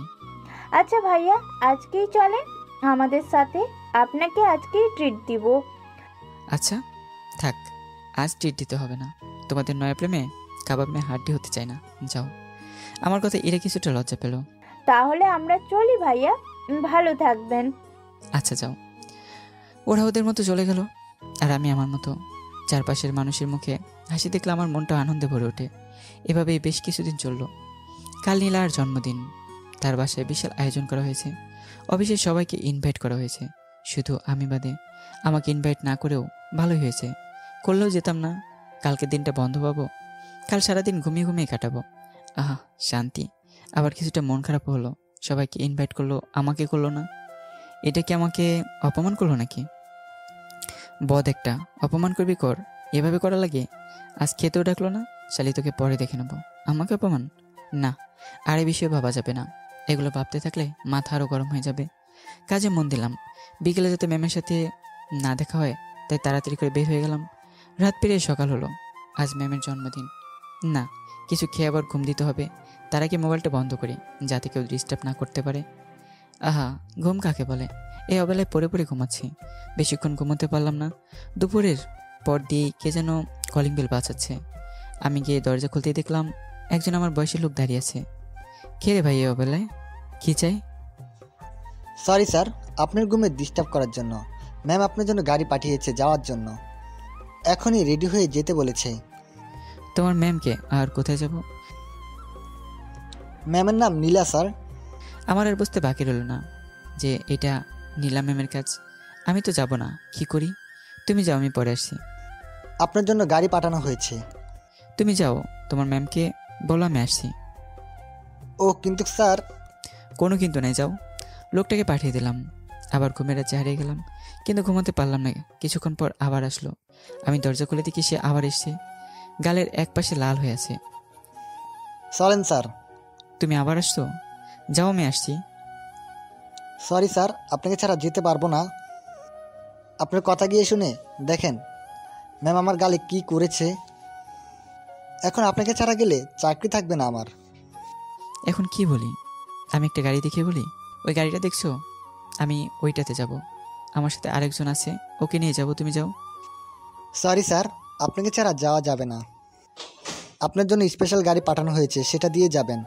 আচ্ছা ভাইয়া, আজকেই চলেন আমাদের সাথে, আপনাকে আজকেই ট্রিট দিব। আচ্ছা থাক, আজ ট্রিট দিতে হবে না। তোমাদের নয়া প্রেমে কাবাব মেয়ে হাড্ডি হতে চায় না, যাও। আমার কথা এরা কিছুটা লজ্জা পেল। তাহলে আমরা চলি ভাইয়া, ভালো থাকবেন। আচ্ছা যাও। ওরা ওদের মতো চলে গেল, আর আমি আমার মতো। চারপাশের মানুষের মুখে হাসি দেখলে আমার মনটা আনন্দে ভরে ওঠে। এভাবেই বেশ কিছুদিন চলল। কাল নীলার জন্মদিন। তার বাসায় বিশাল আয়োজন করা হয়েছে। অফিসের সবাইকে ইনভাইট করা হয়েছে, শুধু আমি বাদে। আমাকে ইনভাইট না করেও ভালোই হয়েছে, করলেও যেতাম না। কালকে দিনটা বন্ধ পাবো, কাল সারাদিন ঘুমিয়ে ঘুমিয়ে কাটাবো। আহা শান্তি। আবার কিছুটা মন খারাপ হলো, সবাইকে ইনভাইট করলো, আমাকে করলো না। এটা কি আমাকে অপমান করলো নাকি? বদ একটা, অপমান করবি কর, এভাবে করা লাগে? আজ খেতেও ডাকলো না, শালি তোকে পরে দেখে নেবো। আমাকে অপমান? না, আর এই বিষয়ে ভাবা যাবে না। এগুলো ভাবতে থাকলে মাথা আরও গরম হয়ে যাবে। কাজে মন দিলাম। বিকেলে যাতে ম্যামের সাথে না দেখা হয় তাই তাড়াতাড়ি করে বের হয়ে গেলাম। রাত পেরিয়ে সকাল হলো। আজ ম্যামের জন্মদিন। না, কিছু খেয়ে আবার ঘুম দিতে হবে। তার আগে মোবাইলটা বন্ধ করি, যাতে কেউ ডিস্টার্ব না করতে পারে। আহা, ঘুম কাকে বলে? এই অবেলায় পড়ে পড়ে ঘুমাচ্ছি, বেশিক্ষণ ঘুমোতে পারলাম না। দুপুরের পর দিয়ে কে যেন কলিং বেল বাজাচ্ছে। আমি গিয়ে দরজা খুলতেই দেখলাম একজন আমার বয়সী লোক দাঁড়িয়ে আছে। কে রে ভাই এই অবেলায়? কী চাই? সরি স্যার, আপনার ঘুমে ডিস্টার্ব করার জন্য। ম্যাম আপনার জন্য গাড়ি পাঠিয়েছে যাওয়ার জন্য, এখনই রেডি হয়ে যেতে বলেছে। তোমার ম্যামকে? আর কোথায় যাব? ম্যামের নাম নীলা স্যার। আমার আর বুঝতে বাকি রইল না যে এটা নীলা ম্যামের কাজ। আমি তো যাব না, কি করি? তুমি যাও, আমি পরে আসছি। আপনার জন্য গাড়ি পাঠানো হয়েছে। তুমি যাও, তোমার ম্যামকে বলো আমি আসছি। ও কিন্তু স্যার। কোনো কিন্তু নাই, যাও। লোকটাকে পাঠিয়ে দিলাম। আবার ঘুমের রাজ্যে হারিয়ে গেলাম, কিন্তু ঘুমাতে পারলাম না। কিছুক্ষণ পর আবার আসলো। আমি দরজা খুলে দেখি সে আবার এসছে। গালের এক পাশে লাল হয়ে আছে। চলেন স্যার। তুমি আবার আসছো? যাও, আমি আসছি। সরি স্যার, আপনাকে ছাড়া যেতে পারবো না। আপনার কথা গিয়ে শুনে দেখেন ম্যাম আমার গালে কি করেছে। এখন আপনাকে ছাড়া গেলে চাকরি থাকবে না আমার। এখন কি বলি? আমি একটা গাড়ি দেখে বলি, ওই গাড়িটা দেখছো? আমি ওইটাতে যাব। আমার সাথে আরেকজন আছে, ওকে নিয়ে যাব, তুমি যাও। সরি স্যার, আপনাকে ছাড়া যাওয়া যাবে না। আপনার জন্য স্পেশাল গাড়ি পাঠানো হয়েছে, সেটা দিয়ে যাবেন।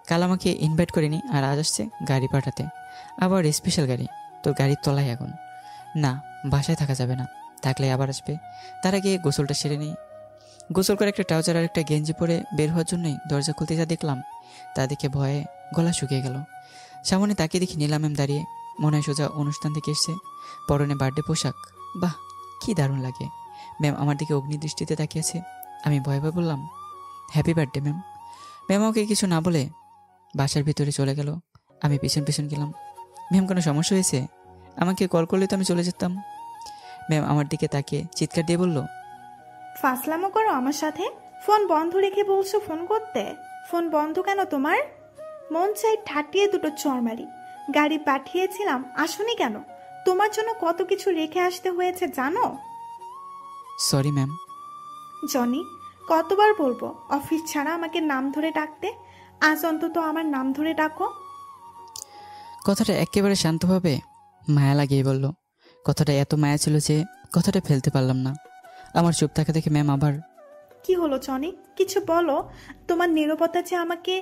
কাল আমাকে ইনভাইট করেনি, আর আজ আসছে গাড়ি পাঠাতে। আবার স্পেশাল গাড়ি। তোর গাড়ির তলায় আগুন। না, বাসায় থাকা যাবে না, থাকলে আবার আসবে। তার আগে গোসলটা সেরে নিই। গোসল করে একটা ট্রাউজার আর একটা গেঞ্জি পরে বের হওয়ার জন্যই দরজা খুলতে যা দেখলাম, তা দেখে ভয়ে গলা শুকিয়ে গেল। সামনে তাকিয়ে দেখি নীলা ম্যাম দাঁড়িয়ে, মনে হয় সোজা অনুষ্ঠান থেকে এসছে। পরনে বার্থডে পোশাক, বাহ কি দারুণ লাগে। ম্যাম আমার দিকে অগ্নিদৃষ্টিতে তাকিয়েছে। আমি ভয়ে ভয়ে বললাম, হ্যাপি বার্থডে ম্যাম। ম্যাম আমাকে কিছু না বলে বাসার ভিতরে চলে গেল। আমি পিছন পিছন গেলাম। ম্যাম কোনো সমস্যা হয়েছে? আমাকে কল করলে তো আমি চলে যেতাম। ম্যাম আমার দিকে তাকিয়ে চিৎকার দিয়ে বলল, ফাসলামো করো আমার সাথে? ফোন বন্ধ রেখে বলছো ফোন করতে। ফোন বন্ধ কেন তোমার? মন চাই ঠাটিয়ে দুটো চড় মারি। গাড়ি পাঠিয়েছিলাম, আসোনি কেন? তোমার জন্য কত কিছু রেখে আসতে হয়েছে জানো? Sorry ma'am. জনি, কতবার বলবো অফিস ছাড়া আমাকে নাম ধরে ডাকতে? আজ অন্তত আমার নাম ধরে ডাকো। কথাটা একেবারে শান্তভাবে মায়া লাগিয়ে বলল। কথাটা এত মায়া ছিল যে কথাটা ফেলতে পারলাম না। আমার চুপ থাকা দেখে ম্যাম আবার, কি হলো জনি, কিছু বলো। তোমার নীরবতা যে আমাকে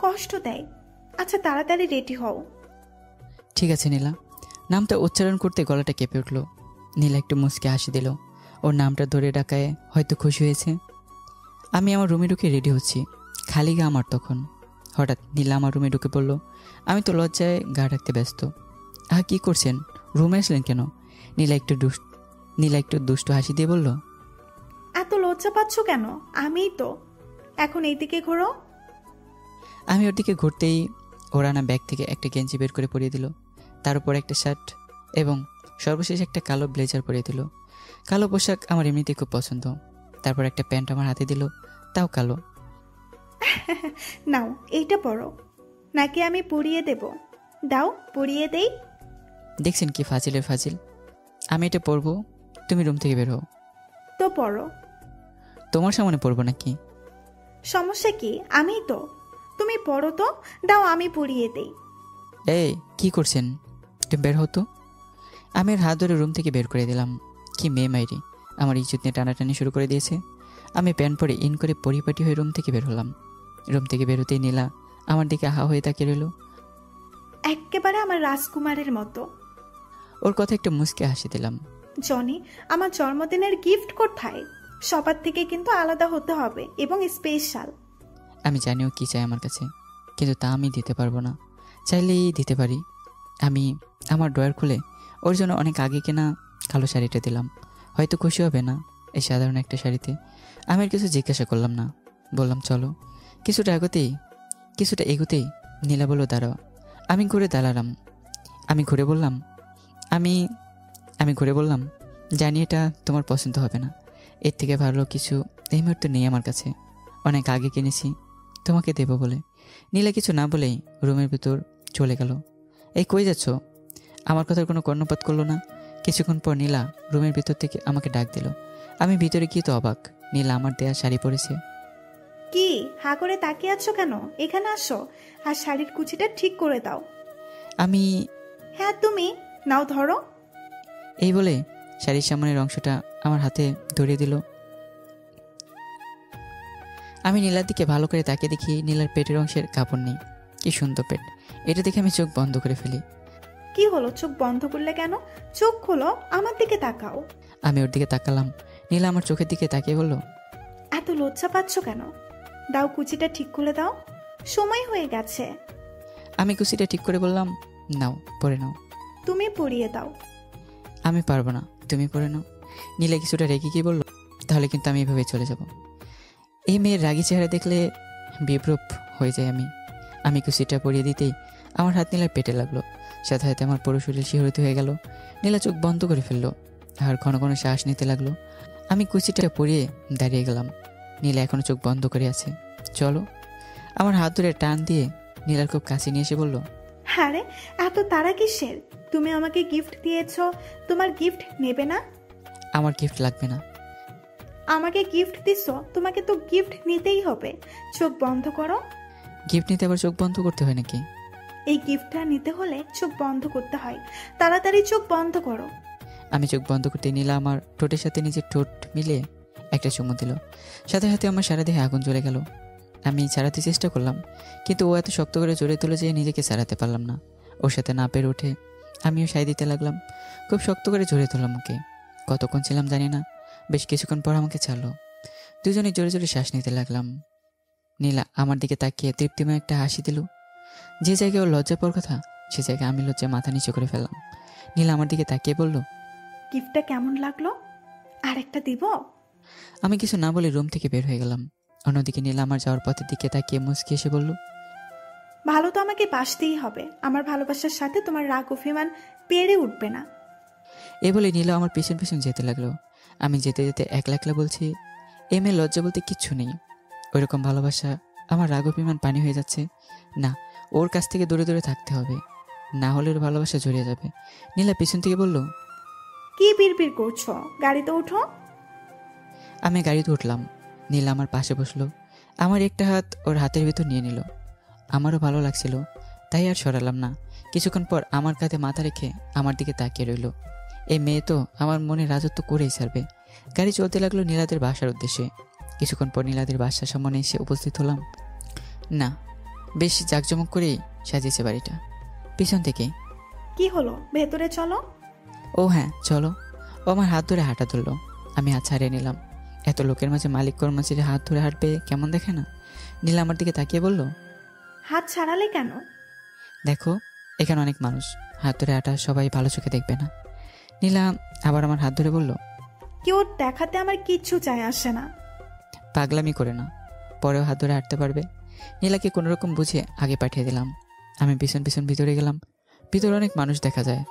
কষ্ট দেয়। আচ্ছা তাড়াতাড়ি রেডি হও। ঠিক আছে নীলা। নামটা উচ্চারণ করতে গলাটা কেঁপে উঠল। নীলা একটু মুচকে হাসি দিল। ওর নামটা ধরে ডাকায় হয়তো খুশি হয়েছে। আমি আমার রুমে ঢুকে রেডি হচ্ছি, খালি গা আমার তখন। হঠাৎ নীলা আমার রুমে ঢুকে পড়লো। আমি তো লজ্জায় গা ঢাকতে ব্যস্ত। কী করছেন? রুমে আসলেন কেন? নীলা একটু দুষ্ট হাসি দিয়ে বলল, এত লজ্জা পাচ্ছ কেন? আমিই তো। এখন এইদিকে ঘোরো। আমি ওর দিকে ঘুরতেই ওর আনা ব্যাগ থেকে একটা গেঞ্জি বের করে পরিয়ে দিল। তার উপর একটা শার্ট এবং সর্বশেষ একটা কালো ব্লেজার পরিয়ে দিল। কালো পোশাক আমার এমনিতেই খুব পছন্দ। তারপর একটা প্যান্ট আমার হাতে দিল, তাও কালো। নাও এইটা পরো, নাকি আমি পরিয়ে দেব? দাও পরিয়ে দেই। দেখছেন কি ফাজিলের ফাজিল। আমি এটা পরবো, তুমি রুম থেকে বের হও। তো পরো। তোমার সামনে পরবো নাকি? সমস্যা কি? আমিই তো। তুমি পরো তো, দাও আমি পরিয়ে দেই। এই কি করছেন? তুমি বের হতো। আমি ওর হাত ধরে রুম থেকে বের করে দিলাম। কি মেয়ে মাইরি, আমার ইজ্জত নিয়ে টানাটানি শুরু করে দিয়েছে। আমি প্যান্ট পরে ইন করে পরিপাটি হয়ে রুম থেকে বের হলাম। রুম থেকে বেরোতেই নীলা আমার দিকে হা হয়ে তাকিয়ে রইল। এক্কেবারে আমার রাজকুমারের মতো। ওর কথা একটু মুচকে হাসি দিলাম। জনি, আমার জন্মদিনের গিফট কোথায়? সবার থেকে কিন্তু আলাদা হতে হবে এবং স্পেশাল। আমি জানিও কি চাই আমার কাছে, কিন্তু তা আমি দিতে পারবো না। চাইলেই দিতে পারি। আমি আমার ড্রয়ার খুলে ওর জন্য অনেক আগে কেনা কালো শাড়িটা দিলাম। হয়তো খুশি হবে না এই সাধারণ একটা শাড়িতে। আমি আর কিছু জিজ্ঞাসা করলাম না, বললাম চলো। কিছুটা এগোতেই নীলা বলল দাঁড়াও। আমি ঘুরে দাঁড়ালাম। আমি ঘুরে বললাম জানি এটা তোমার পছন্দ হবে না। এর থেকে ভালো কিছু এই মুহূর্তে নেই আমার কাছে। অনেক আগে কিনেছি তোমাকে দেবো বলে। নীলা কিছু না বলেই রুমের ভিতর চলে গেল। এই কই যাচ্ছ? আমার কথার কোনো কর্ণপাত করলো না। কিছুক্ষণ পর নীলা রুমের ভিতর থেকে আমাকে ডাক দিল। আমি ভিতরে গিয়ে তো অবাক, নীলা আমার দেয়া শাড়ি পরেছে। কি হা করে তাকিয়ে আছো কেন? এখানে আসো আর শাড়ির কুচিটা ঠিক করে দাও। আমি হ্যাঁ তুমি, নাও ধরো। এই বলে শাড়ির সামনের অংশটা আমার হাতে ধরিয়ে দিল। আমি নীলার দিকে ভালো করে তাকিয়ে দেখি নীলার পেটের অংশের কাপড় নেই। কি সুন্দর পেট! এটা দেখে আমি চোখ বন্ধ করে ফেলি। কি হলো, চোখ বন্ধ করলে কেন? চোখ খোলো, আমার দিকে তাকাও। আমি ওর দিকে তাকালাম। নীলা আমার চোখের দিকে তাকিয়ে বলল, এত লজ্জা পাচ্ছ কেন? দাও, কুচিটা ঠিক করে দাও, সময় হয়ে গেছে। আমি কুচিটা ঠিক করে বললাম, নাও পরে নাও। তুমি পরিয়ে দাও। আমি পারবো না, তুমি পরে নাও। নীলা কিছুটা রেগে গিয়ে বলল, তাহলে কিন্তু আমি এভাবে চলে যাব। এই মেয়ের রাগী চেহারা দেখলে বিপ্রুপ হয়ে যায় আমি কুচিটা পরিয়ে দিতেই আমার হাত নীলার পেটে লাগলো। সাথে সাথে আমার পুরো শরীর শিহরিত হয়ে গেল। নীলা চোখ বন্ধ করে ফেললো আর ঘন ঘন শ্বাস নিতে লাগলো। আমি কুচিটা পরিয়ে দাঁড়িয়ে গেলাম। নীলা এখনো চোখ বন্ধ করে আছে। চলো। আমার হাত ধরে টান দিয়ে নীলার খুব কাছে নিয়ে এসে বলল, আরে এত তাড়া কিসের? তুমি আমাকে গিফট দিয়েছো, তোমার গিফট নেবে না? আমার গিফট লাগবে না। আমাকে গিফট দিছো, তোমাকে তো গিফট নিতেই হবে। চোখ বন্ধ করো। গিফট নিতে আবার চোখ বন্ধ করতে হয় নাকি? এই গিফটটা নিতে হলে চোখ বন্ধ করতে হয়। তাড়াতাড়ি চোখ বন্ধ করো। আমি চোখ বন্ধ করতে নীলা আমার ঠোঁটের সাথে নিজের ঠোঁট মিলিয়ে একটা চুমু দিল। সাথে সাথে আমার সারা দেহে আগুন জ্বলে গেল। আমি ছাড়াতে চেষ্টা করলাম, কিন্তু ও এত শক্ত করে জড়িয়ে তুলে যে নিজেকে ছাড়াতে পারলাম না। ওর সাথে না পেরে উঠে আমিও সায় দিতে লাগলাম। খুব শক্ত করে জড়িয়ে তুললাম ওকে। কতক্ষণ ছিলাম জানি না, বেশ কিছুক্ষণ পর আমাকে ছাড়লো। দুজনে জোরে জোরে শ্বাস নিতে লাগলাম। নীলা আমার দিকে তাকিয়ে তৃপ্তিময় একটা হাসি দিল। যে জায়গায় ওর লজ্জা পাওয়ার কথা, সে জায়গায় আমি লজ্জায় মাথা নিচু করে ফেললাম। নীলা আমার দিকে তাকিয়ে বলল, গিফটটা কেমন লাগলো? আর একটা দিব? আমি কিছু না বলে রুম থেকে বের হয়ে গেলাম। অন্যদিকে নীলা আমার যাওয়ার পথের দিকে তাকিয়ে মুচকি এসে বলল, ভালো তো আমাকে বাসতেই হবে। আমার ভালোবাসার সাথে তোমার রাগ অভিমান পেরে উঠবে না। এ বলে নীলা আমার পেছন পেছন যেতে লাগলো। আমি যেতে যেতে একলা একলা বলছি, এ মেয়ে লজ্জা বলতে কিচ্ছু নেই। ওইরকম ভালোবাসা আমার রাগ অভিমান পানি হয়ে যাচ্ছে। না, ওর কাছ থেকে দূরে দূরে থাকতে হবে, না হলে ওর ভালোবাসা জড়িয়ে যাবে। নীলা পিছন থেকে বলল, কি বিড়বিড় করছো? গাড়িতে ওঠো। আমি গাড়িতে উঠলাম। নীলা আমার পাশে বসলো। আমার একটা হাত ওর হাতের ভিতর নিয়ে নিল। আমারও ভালো লাগছিল, তাই আর সরালাম না। কিছুক্ষণ পর আমার কাঁধে মাথা রেখে আমার দিকে তাকিয়ে রইল। এই মেয়ে তো আমার মনে রাজত্ব করেই ছাড়বে। গাড়ি চলতে লাগলো নীলাদের বাসার উদ্দেশ্যে। কিছুক্ষণ পর নীলাদের বাসার সামনে এসে উপস্থিত হলাম। না, বেশ জাঁকজমক করেই সাজিয়েছে বাড়িটা। পিছন থেকে, কি হলো, ভেতরে চলো। ও হ্যাঁ চলো। ও আমার হাত ধরে হাঁটা ধরলো। আমি হাত ছাড়িয়ে নিলাম। এত লোকের মাঝে মালিক কর্মচারী হাত ধরে হাঁটবে কেমন দেখে না? নীলা আমার দিকে তাকিয়ে বলল, হাত ছাড়ালে কেন? দেখো, এখানে অনেক মানুষ, হাত ধরে হাঁটা সবাই ভালো চোখে দেখবে না। নীলা আবার আমার হাত ধরে বলল, কেউ দেখাতে আমার কিচ্ছু চায় আসে না। পাগলামি করে না, পরেও হাত ধরে হাঁটতে পারবে। নীলাকে কোনোরকম বুঝে আগে পাঠিয়ে দিলাম। আমি পিছন পিছন ভিতরে গেলাম। ভিতরে অনেক মানুষ দেখা যায়।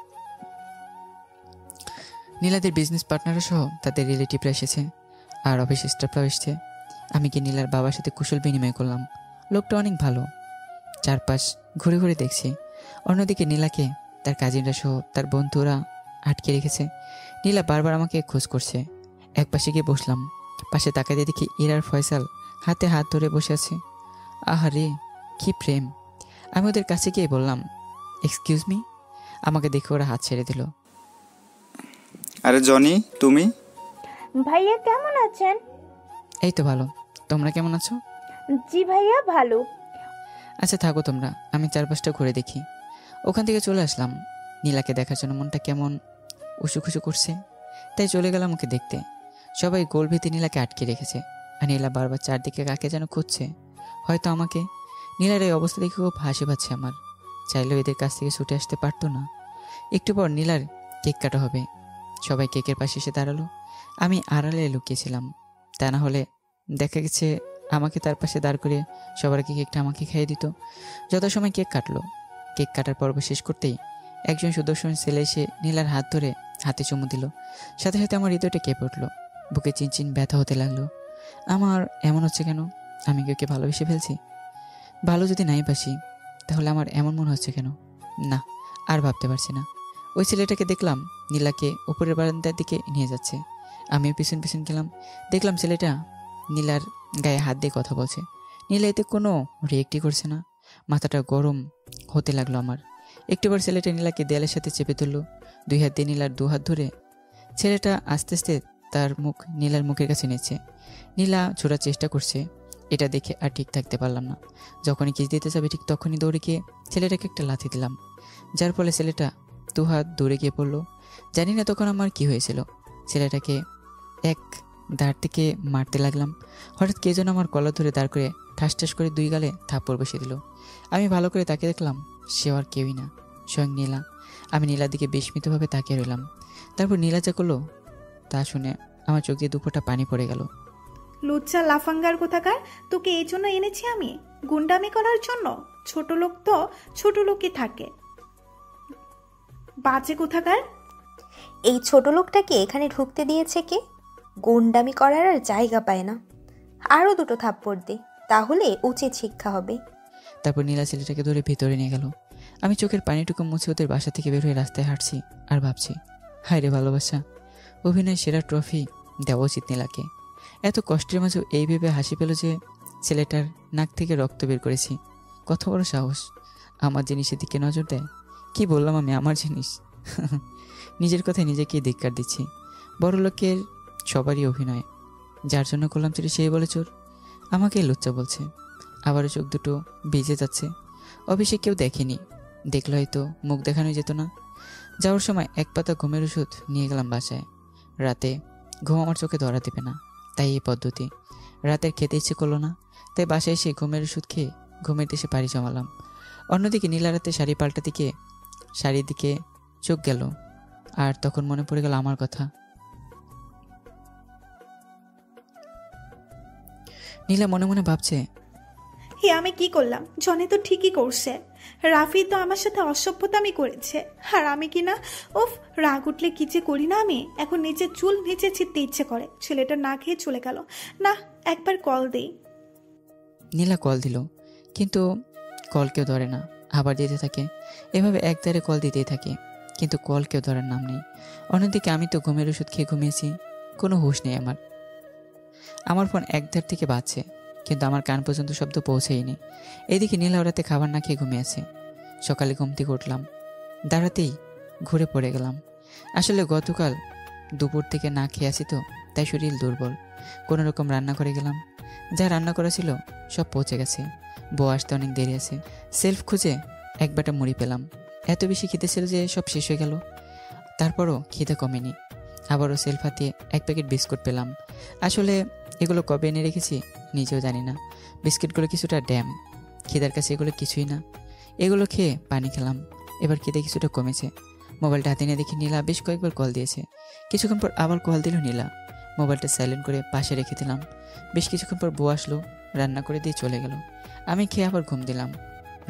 নীলাদের বিজনেস পার্টনাররা সহ তাদের রিলেটিভরা এসেছে, আর অফিস স্টাফরাও এসছে। আমি কি নীলার বাবার সাথে কুশল বিনিময় করলাম। লোকটা অনেক ভালো। চারপাশ ঘুরে ঘুরে দেখছি। অন্যদিকে নীলাকে তার কাজিনরা সহ তার বন্ধুরা আটকে রেখেছে। নীলা বারবার আমাকে খোঁজ করছে। এক পাশে গিয়ে বসলাম। পাশে তাকাতে দেখি ইরার ফয়সাল হাতে হাত ধরে বসে আছে। আহারে, কি প্রেম! আমি ওদের কাছে গিয়ে বললাম, এক্সকিউজ মি। আমাকে দেখে ওরা হাত ছেড়ে দিল। আরে জনি, তুমি? ভাইয়া কেমন আছেন? এই তো ভালো, তোমরা কেমন আছো? জি ভাইয়া ভালো। আচ্ছা থাকো তোমরা, আমি চারপাশটা ঘুরে দেখি। ওখান থেকে চলে আসলাম। নীলাকে দেখার জন্য মনটা কেমন উসু খুশু করছে, তাই চলে গেলাম ওকে দেখতে। সবাই গোল ভেতে নীলাকে আটকে রেখেছে, আর নীলা বারবার চারদিকে কাকে যেন খুঁজছে, হয়তো আমাকে। নীলার এই অবস্থা দেখে খুব হাসি পাচ্ছে আমার। চাইলেও এদের কাছ থেকে ছুটে আসতে পারতো না। একটু পর নীলার কেক কাটা হবে। সবাই কেকের পাশে এসে দাঁড়ালো। আমি আড়ালে লুকিয়েছিলাম, তা না হলে দেখা গেছে আমাকে তার পাশে দাঁড় করিয়ে সবার আগে কেকটা আমাকে খাইয়ে দিত। যত সময় কেক কাটলো, কেক কাটার পর্ব শেষ করতেই একজন সুদর্শন ছেলে এসে নীলার হাত ধরে হাতে চুমু দিল। সাথে সাথে আমার হৃদয়টা কেঁপে উঠলো, বুকে চিনচিন ব্যথা হতে লাগলো। আমার এমন হচ্ছে কেন? আমি কেউকে ভালোবেসে ফেলছি? ভালো যদি নাই বাসি, তাহলে আমার এমন মনে হচ্ছে কেন? না, আর ভাবতে পারছি না। ওই ছেলেটাকে দেখলাম নীলাকে উপরের বারান্দার দিকে নিয়ে যাচ্ছে। আমিও পিছন পিছন গেলাম। দেখলাম ছেলেটা নীলার গায়ে হাত দিয়ে কথা বলছে। নীলা এতে কোনো রিয়েক্টই করছে না। মাথাটা গরম হতে লাগলো আমার। একটুবার ছেলেটা নীলাকে দেয়ালের সাথে চেপে ধরলো। 2 হাত দিয়ে নীলার 2 হাত ধরে ছেলেটা আস্তে আস্তে তার মুখ নীলার মুখের কাছে নিচ্ছে। নীলা ছোড়ার চেষ্টা করছে। এটা দেখে আর ঠিক থাকতে পারলাম না। যখনই কিস দিতে যাবে ঠিক তখনই দৌড়ে গিয়ে ছেলেটাকে একটা লাথি দিলাম, যার ফলে ছেলেটা 2 হাত দৌড়ে গিয়ে পড়লো। জানি না তখন আমার কি হয়েছিল। ছেলেটাকে এক দাঁড় থেকে মারতে লাগলাম। হঠাৎ কে যেন আমার কলার ধরে দাঁড় করে ঠাস ঠাস করে 2 গালে থাপ্পড় বসিয়ে দিল। আমি ভালো করে তাকিয়ে দেখলাম সে আর কেউই না, স্বয়ং নীলা। আমি নীলার দিকে বিস্মিতভাবে তাকিয়ে রইলাম। তারপর নীলা যা করলো তা শুনে আমার চোখ দিয়ে 2 ফোঁটা পানি পড়ে গেল। লুচ্চা লাফাঙ্গার কোথাকার, তোকে এই জন্য এনেছি আমি, গুন্ডামি করার জন্য? ছোট লোক তো ছোট লোকই থাকে, বাজে কোথাকার। এই ছোট লোকটাকে এখানে ঢুকতে দিয়েছে কে? গুন্ডামি করার আর জায়গা পায় না। আরও 2টো থাপ্পড় দে, তাহলে উচিত শিক্ষা হবে। তারপর নীলা ছেলেটাকে ধরে ভিতরে নিয়ে গেল। আমি চোখের পানিটুকু মুছে ওদের বাসা থেকে বের হয়ে রাস্তায় হাঁটছি আর ভাবছি, হায় রে ভালোবাসা, অভিনয় সেরা ট্রফি দেওয়া উচিত নীলাকে। এত কষ্টের মাঝেও এই ভেবে হাসি পেল যে ছেলেটার নাক থেকে রক্ত বের করেছি। কত বড় সাহস! আমার জিনিসের দিকে নজর দেয়। কি বললাম আমি, আমার জিনিস? নিজের কথায় নিজেকেই ধিক্কার দিচ্ছি। বড় লোকের সবারই অভিনয়, যার জন্য করলাম চুরি সেই বলে চোর। আমাকে লুচ্চা বলছে। আবারও চোখ দুটো ভিজে যাচ্ছে। অফিসে কেউ দেখেনি, দেখলে হয়তো মুখ দেখানো যেত না। যাওয়ার সময় 1 পাতা ঘুমের ওষুধ নিয়ে গেলাম বাসায়। রাতে ঘুম আমার চোখে ধরা দেবে না, তাই এই পদ্ধতি। রাতের খেতে ইচ্ছে করলো না, তাই বাসায় এসে ঘুমের ওষুধ খেয়ে ঘুমের দেশে পাড়ি জমালাম। অন্যদিকে নীলা রাতে শাড়ি পাল্টাতে গিয়ে শাড়ির দিকে চোখ গেল, আর তখন মনে পড়ে গেল আমার কথা। নীলা মনে মনে ভাবছে, হে আমি কি করলাম? জনে তো ঠিকই করছে, রাফি তো আমার সাথে অসভ্যতামি করেছে, আর আমি কি না, উফ, রাগ উঠলে কি যে করি না আমি। এখন নিজের চুল নিচে ছিঁড়তে ইচ্ছে করে। ছেলেটা না খেয়ে চলে গেল। না, একবার কল দেই। নীলা কল দিল, কিন্তু কল কেউ ধরে না, আবার দিতে থাকে। এভাবে একদারে কল দিতেই থাকে, কিন্তু কল কেউ ধরার নাম নেই। অন্যদিকে আমি তো ঘুমের ওষুধ খেয়ে ঘুমিয়েছি, কোনো হুঁশ নেই আমার। আমার ফোন একধার থেকে বাজছে, কিন্তু আমার কান পর্যন্ত শব্দ পৌঁছেইনি। এদিকে নীলা রাতে খাবার না খেয়ে ঘুমিয়েছে। সকালে ঘুম থেকে উঠলাম, দাঁড়াতেই ঘুরে পড়ে গেলাম। আসলে গতকাল দুপুর থেকে না খেয়ে আছি তো, তাই শরীর দুর্বল। কোনো রকম রান্না করে গেলাম। যা রান্না করা ছিল সব পৌঁছে গেছে। বউ আসতে অনেক দেরি আছে। সেলফ খুঁজে 1 বাটা মুড়ি পেলাম। এত বেশি খিদে ছিল যে সব শেষ হয়ে গেল। তারপরও খিদে কমেনি। আবারও সেলফ হাতিয়ে 1 প্যাকেট বিস্কুট পেলাম। আসলে এগুলো কবে এনে রেখেছি নিজেও জানি না। বিস্কিটগুলো কিছুটা ড্যাম, খিদার কাছে এগুলো কিছুই না। এগুলো খেয়ে পানি খেলাম। এবার খিদে কিছুটা কমেছে। মোবাইলটা হাতে নিয়ে দেখি নীলা বেশ কয়েকবার কল দিয়েছে। কিছুক্ষণ পর আবার কল দিল নীলা। মোবাইলটা সাইলেন্ট করে পাশে রেখে দিলাম। বেশ কিছুক্ষণ পর বউ আসলো, রান্না করে দিয়ে চলে গেল। আমি খেয়ে আবার ঘুম দিলাম।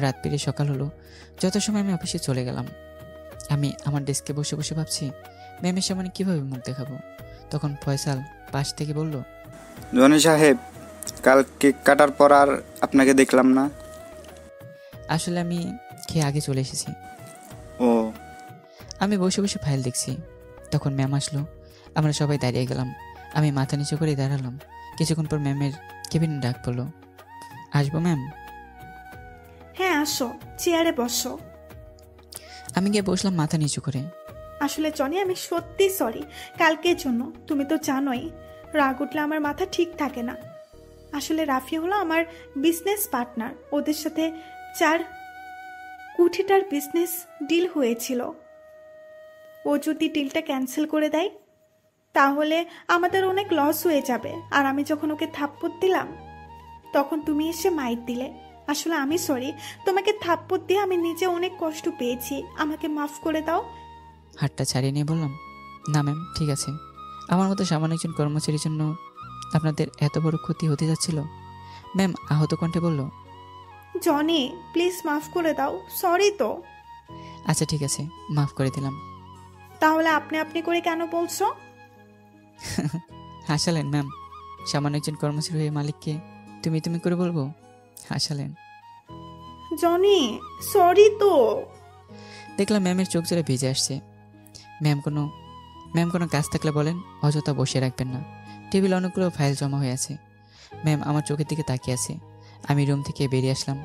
রাত পেরিয়ে সকাল হলো। যত সময় আমি অফিসে চলে গেলাম। আমি আমার ডেস্কে বসে বসে ভাবছি ম্যামের সামনে কীভাবে মুখ দেখাবো। তখন ফয়সাল পাশ থেকে বলল, জনি সাহেব, কাল কেক কাটার পর আর আপনাকে দেখলাম না। আসলে আমি খেয়ে আগে চলে এসেছি। ও। আমি বসে বসে ফাইল দেখছি। তখন ম্যাম আসলো। আমরা সবাই দাঁড়িয়ে গেলাম। আমি মাথা নিচু করে দাঁড়ালাম। কিছুক্ষণ পর ম্যামের কেবিনে ডাক পড়লো, আসবো ম্যাম? হ্যাঁ আসো, চেয়ারে বসো। আমি গিয়ে বসলাম মাথা নিচু করে। আসলে জনি, আমি সত্যি সরি কালকের জন্য। তুমি তো জানোই রাগ উঠলে আমার মাথা ঠিক থাকে না। আসলে রাফি হলো আমার বিজনেস পার্টনার। ওদের সাথে 4 কোটিটার বিজনেস ডিল হয়েছিল। ও যদি ডিলটা ক্যান্সেল করে দেয় তাহলে আমাদের অনেক লস হয়ে যাবে। আর আমি যখন ওকে থাপ্পড় দিলাম তখন তুমি এসে মাইর দিলে। আসলে আমি সরি, তোমাকে থাপ্পড় দিয়ে আমি নিজে অনেক কষ্ট পেয়েছি, আমাকে মাফ করে দাও। হাতটা ছাড়িয়ে নিয়ে বললাম, না ম্যাম, ঠিক আছে। আমার মতো সামান্য একজন কর্মচারীর জন্য আপনাদের এত বড় ক্ষতি হতে যাচ্ছিল? ম্যাম আহত কণ্ঠে বলল, জনি প্লিজ মাফ করে দাও, সরি তো। আচ্ছা ঠিক আছে, মাফ করে দিলাম। তাহলে আপনি আপনি করে কেন বলছো? হাসালেন ম্যাম, সামান্য একজন কর্মচারী হয়ে মালিককে তুমি তুমি করে বলবো? হাসালেন। জনি সরি তো। দেখলাম ম্যামের চোখ জোরে ভিজে আসছে। ম্যাম কোনো কাজ থাকলে বলেন, অযথা বসে রাখবেন না। টেবিল অনেকগুলো ফাইল জমা হয়ে আছে। ম্যাম আমার চোখের দিকে তাকিয়ে আছে। আমি রুম থেকে বেরিয়ে আসলাম।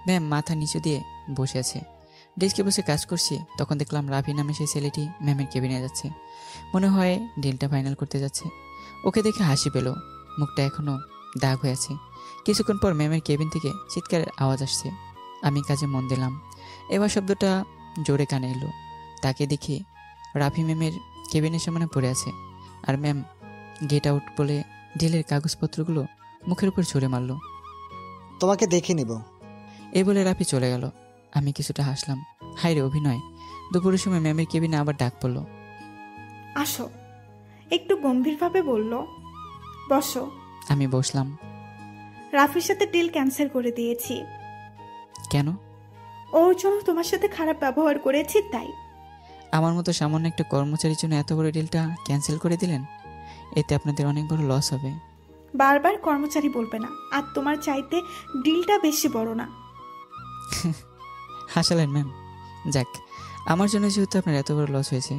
ম্যাম মাথা নিচু দিয়ে বসে আছে। ডেস্কে বসে কাজ করছি, তখন দেখলাম রাফি নামে সেই ছেলেটি ম্যামের কেবিনে যাচ্ছে। মনে হয় ডিলটা ফাইনাল করতে যাচ্ছে। ওকে দেখে হাসি পেল, মুখটা এখনও দাগ হয়ে আছে। কিছুক্ষণ পর ম্যামের কেবিন থেকে চিৎকারের আওয়াজ আসছে। আমি কাজে মন দিলাম। এবার শব্দটা জোরে কানে এলো। তাকে দেখি রাফি ম্যামের কেবিনের সামনে পড়ে আছে, আর ম্যাম গেট আউট বলে ডিলের কাগজপত্রগুলো মুখের উপর ছুঁড়ে মারল। তোমাকে দেখে নিব। এই বলে রাফি চলে গেল। আমি কিছুটা হাসলাম। হায় রে অভিনয়! দুপুরের সময় ম্যামের কেবিনে আবার ডাক পড়ল। আসো। একটু গম্ভীরভাবে বলল, বসো। আমি বসলাম। রাফির সাথে ডিল ক্যান্সেল করে দিয়েছি। কেন? ওর জন্য তোমার সাথে খারাপ ব্যবহার করেছি তাই। আমার মতো সামান্য একটা কর্মচারীর জন্য এত বড় ডিলটা ক্যান্সেল করে দিলেন? এতে আপনাদের অনেক বড় লস হবে। বারবার কর্মচারী বলবে না, আর তোমার চাইতে ডিলটা বেশি বড় না। হাসালেন ম্যাম। যাক, আমার জন্য যেহেতু আপনার এত বড় লস হয়েছে,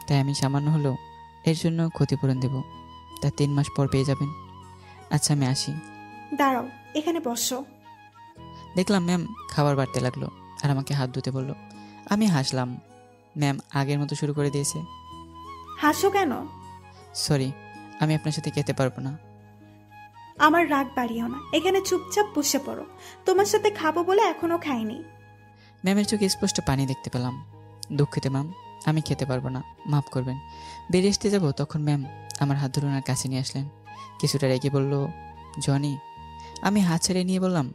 তাই আমি সামান্য হলেও এর জন্য ক্ষতিপূরণ দেব। তা 3 মাস পর পেয়ে যাবেন। আচ্ছা আমি আসি। দাঁড়াও, এখানে বসো। দেখলাম ম্যাম খাবার বাড়তে লাগলো আর আমাকে হাত ধুতে বলল। আমি হাসলাম। ম্যাম আগের মতো শুরু করে দিয়েছে। হাসো কেন? সরি, আমি আপনার সাথে খেতে পারবো না। আমার রাগ বাড়িও না, এখানে চুপচাপ বসে পড়ো। তোমার সাথে খাবো বলে এখনো খাইনি। ম্যামের চোখে স্পষ্ট পানি দেখতে পেলাম। দুঃখিত ম্যাম, আমি খেতে পারবো না, মাফ করবেন। বেরিয়ে আসতে যাবো, তখন ম্যাম আমার হাত ধরে ওনার কাছে নিয়ে আসলেন। কিছুটা রেগে বলল, জনি। আমি হাত ছেড়ে নিয়ে বললাম,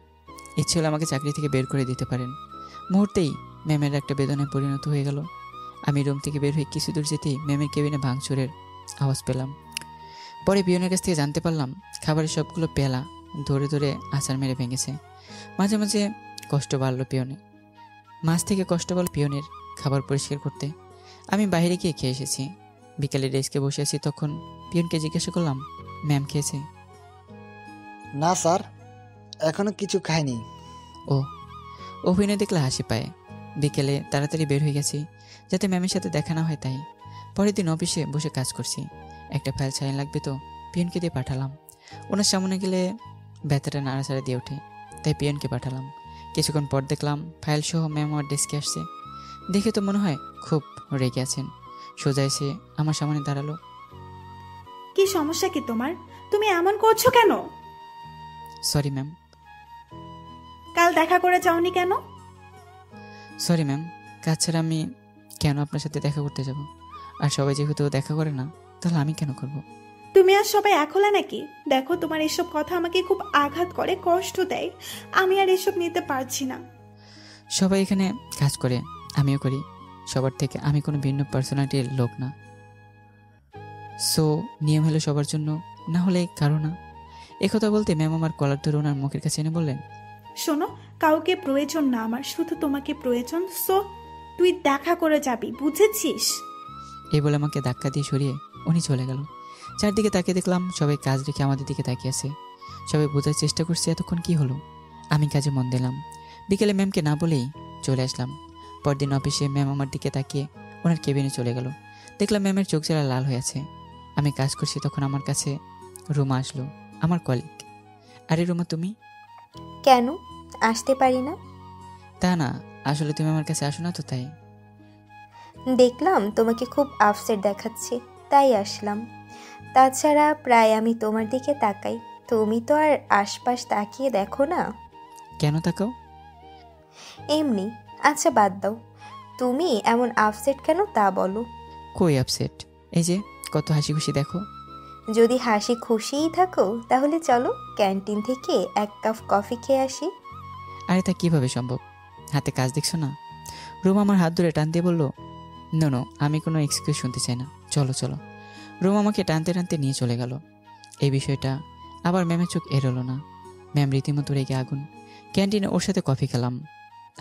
ইচ্ছে হলে আমাকে চাকরি থেকে বের করে দিতে পারেন। মুহূর্তেই ম্যামের একটা বেদনায় পরিণত হয়ে গেল। আমি রুম থেকে বের হয়ে কিছু দূর যেতেই ম্যামের কেবিনে ভাঙচুরের আওয়াজ পেলাম। পরে পিয়নের কাছ থেকে জানতে পারলাম খাবারের সবগুলো পেলা ধরে ধরে আছাড় মেরে ভেঙেছে। মাঝে মাঝে কষ্ট বাড়ল পিয়নের খাবার পরিষ্কার করতে। আমি বাইরে গিয়ে খেয়ে এসেছি। বিকালে ডেস্কে বসে আছি, তখন পিয়নকে জিজ্ঞাসা করলাম, ম্যাম খেয়েছে? না স্যার, এখনো কিছু খাইনি। ও, অভিনয় দেখলে হাসি পায়। বিকেলে তাড়াতাড়ি বের হয়ে গেছি যাতে ম্যামের সাথে দেখা না হয় তাই। পরের দিন অফিসে বসে কাজ করছি। একটা ফাইল সাইন লাগবে তো পিয়নকে দিয়ে পাঠালাম। ওনার সামনে গেলে ব্যথাটা নাড়াচাড়া দিয়ে ওঠে, তাই পিয়নকে পাঠালাম। কিছুক্ষণ পর দেখলাম ফাইল সহ ম্যাম আমার ডেস্কে আসছে। দেখে তো মনে হয় খুব রেগে আছেন। সোজা এসে আমার সামনে দাঁড়ালো। কি সমস্যা কি তোমার? তুমি এমন করছো কেন? Sorry ma'am. কাল দেখা করে যাওনি কেন? সরি ম্যাম, কাজ ছাড়া আমি কেন আপনার সাথে দেখা করতে যাব? আর সবাই যেহেতু দেখা করে না, তাহলে আমি কেন করব? তুমি আর সবাই এক হলে নাকি? দেখো, তোমার এসব কথা আমাকে খুব আঘাত করে, কষ্ট দেয়। আমি আর এসব নিতে পারছি না। সবাই এখানে কাজ করে, আমিও করি। সবার থেকে আমি কোনো ভিন্ন পার্সোনালিটির লোক না। সো নিয়ম হলো সবার জন্য, না হলে কারো না। একথা বলতে ম্যাম আমার কলার ধরে ওনার মুখের কাছে এনে বললেন, শোনো, কাউকে প্রয়োজন না আমার, শুধু তোমাকে প্রয়োজন। সো তুই দেখা করে যাবি, বুঝেছিস? এই বলে আমাকে ধাক্কা দিয়ে সরিয়ে উনি চলে গেল। চারদিকে তাকিয়ে দেখলাম সবাই কাজ রেখে আমাদের দিকে তাকিয়ে আছে। সবাই বোঝার চেষ্টা করছে এতক্ষণ কি হলো। আমি কাজে মন দিলাম। বিকেলে ম্যামকে না বলেই চলে আসলাম। পরদিন অফিসে ম্যাম আমার দিকে তাকিয়ে ওনার কেবিনে চলে গেল। দেখলাম ম্যামের চোখ জোড়া লাল হয়ে আছে। আমি কাজ করছি, তখন আমার কাছে রুমা আসলো, আমার কলিগ। আরে রুমা, তুমি? কেন আসতে পারি না? তা না, আসলে তুমি আমার কাছে আসো না তো, তাই। দেখলাম তোমাকে খুব আপসেট দেখাচ্ছে, তাই আসলাম। তাছাড়া প্রায় আমি তোমার দিকে তাকাই, তুমি তো আর আশপাশ তাকিয়ে দেখো না। কেন তাকাও? এমনি। আচ্ছা বাদ দাও, তুমি এমন আপসেট কেন তা বলো। কই আপসেট? এই যে কত হাসি খুশি দেখো। যদি হাসি খুশিই থাকো তাহলে চলো ক্যান্টিন থেকে 1 কাপ কফি খেয়ে আসি। আরে তা কীভাবে সম্ভব? হাতে কাজ দেখছো না? রুমা আমার হাত ধরে টান দিয়ে বলল, নো নো, আমি কোনো এক্সকিউজ শুনতে চাই না, চলো চলো। রুমা আমাকে টানতে টানতে নিয়ে চলে গেল। এই বিষয়টা আবার ম্যামের চোখ এড়োলো না। ম্যাম রীতিমতো রেগে আগুন। ক্যান্টিনে ওর সাথে কফি খেলাম।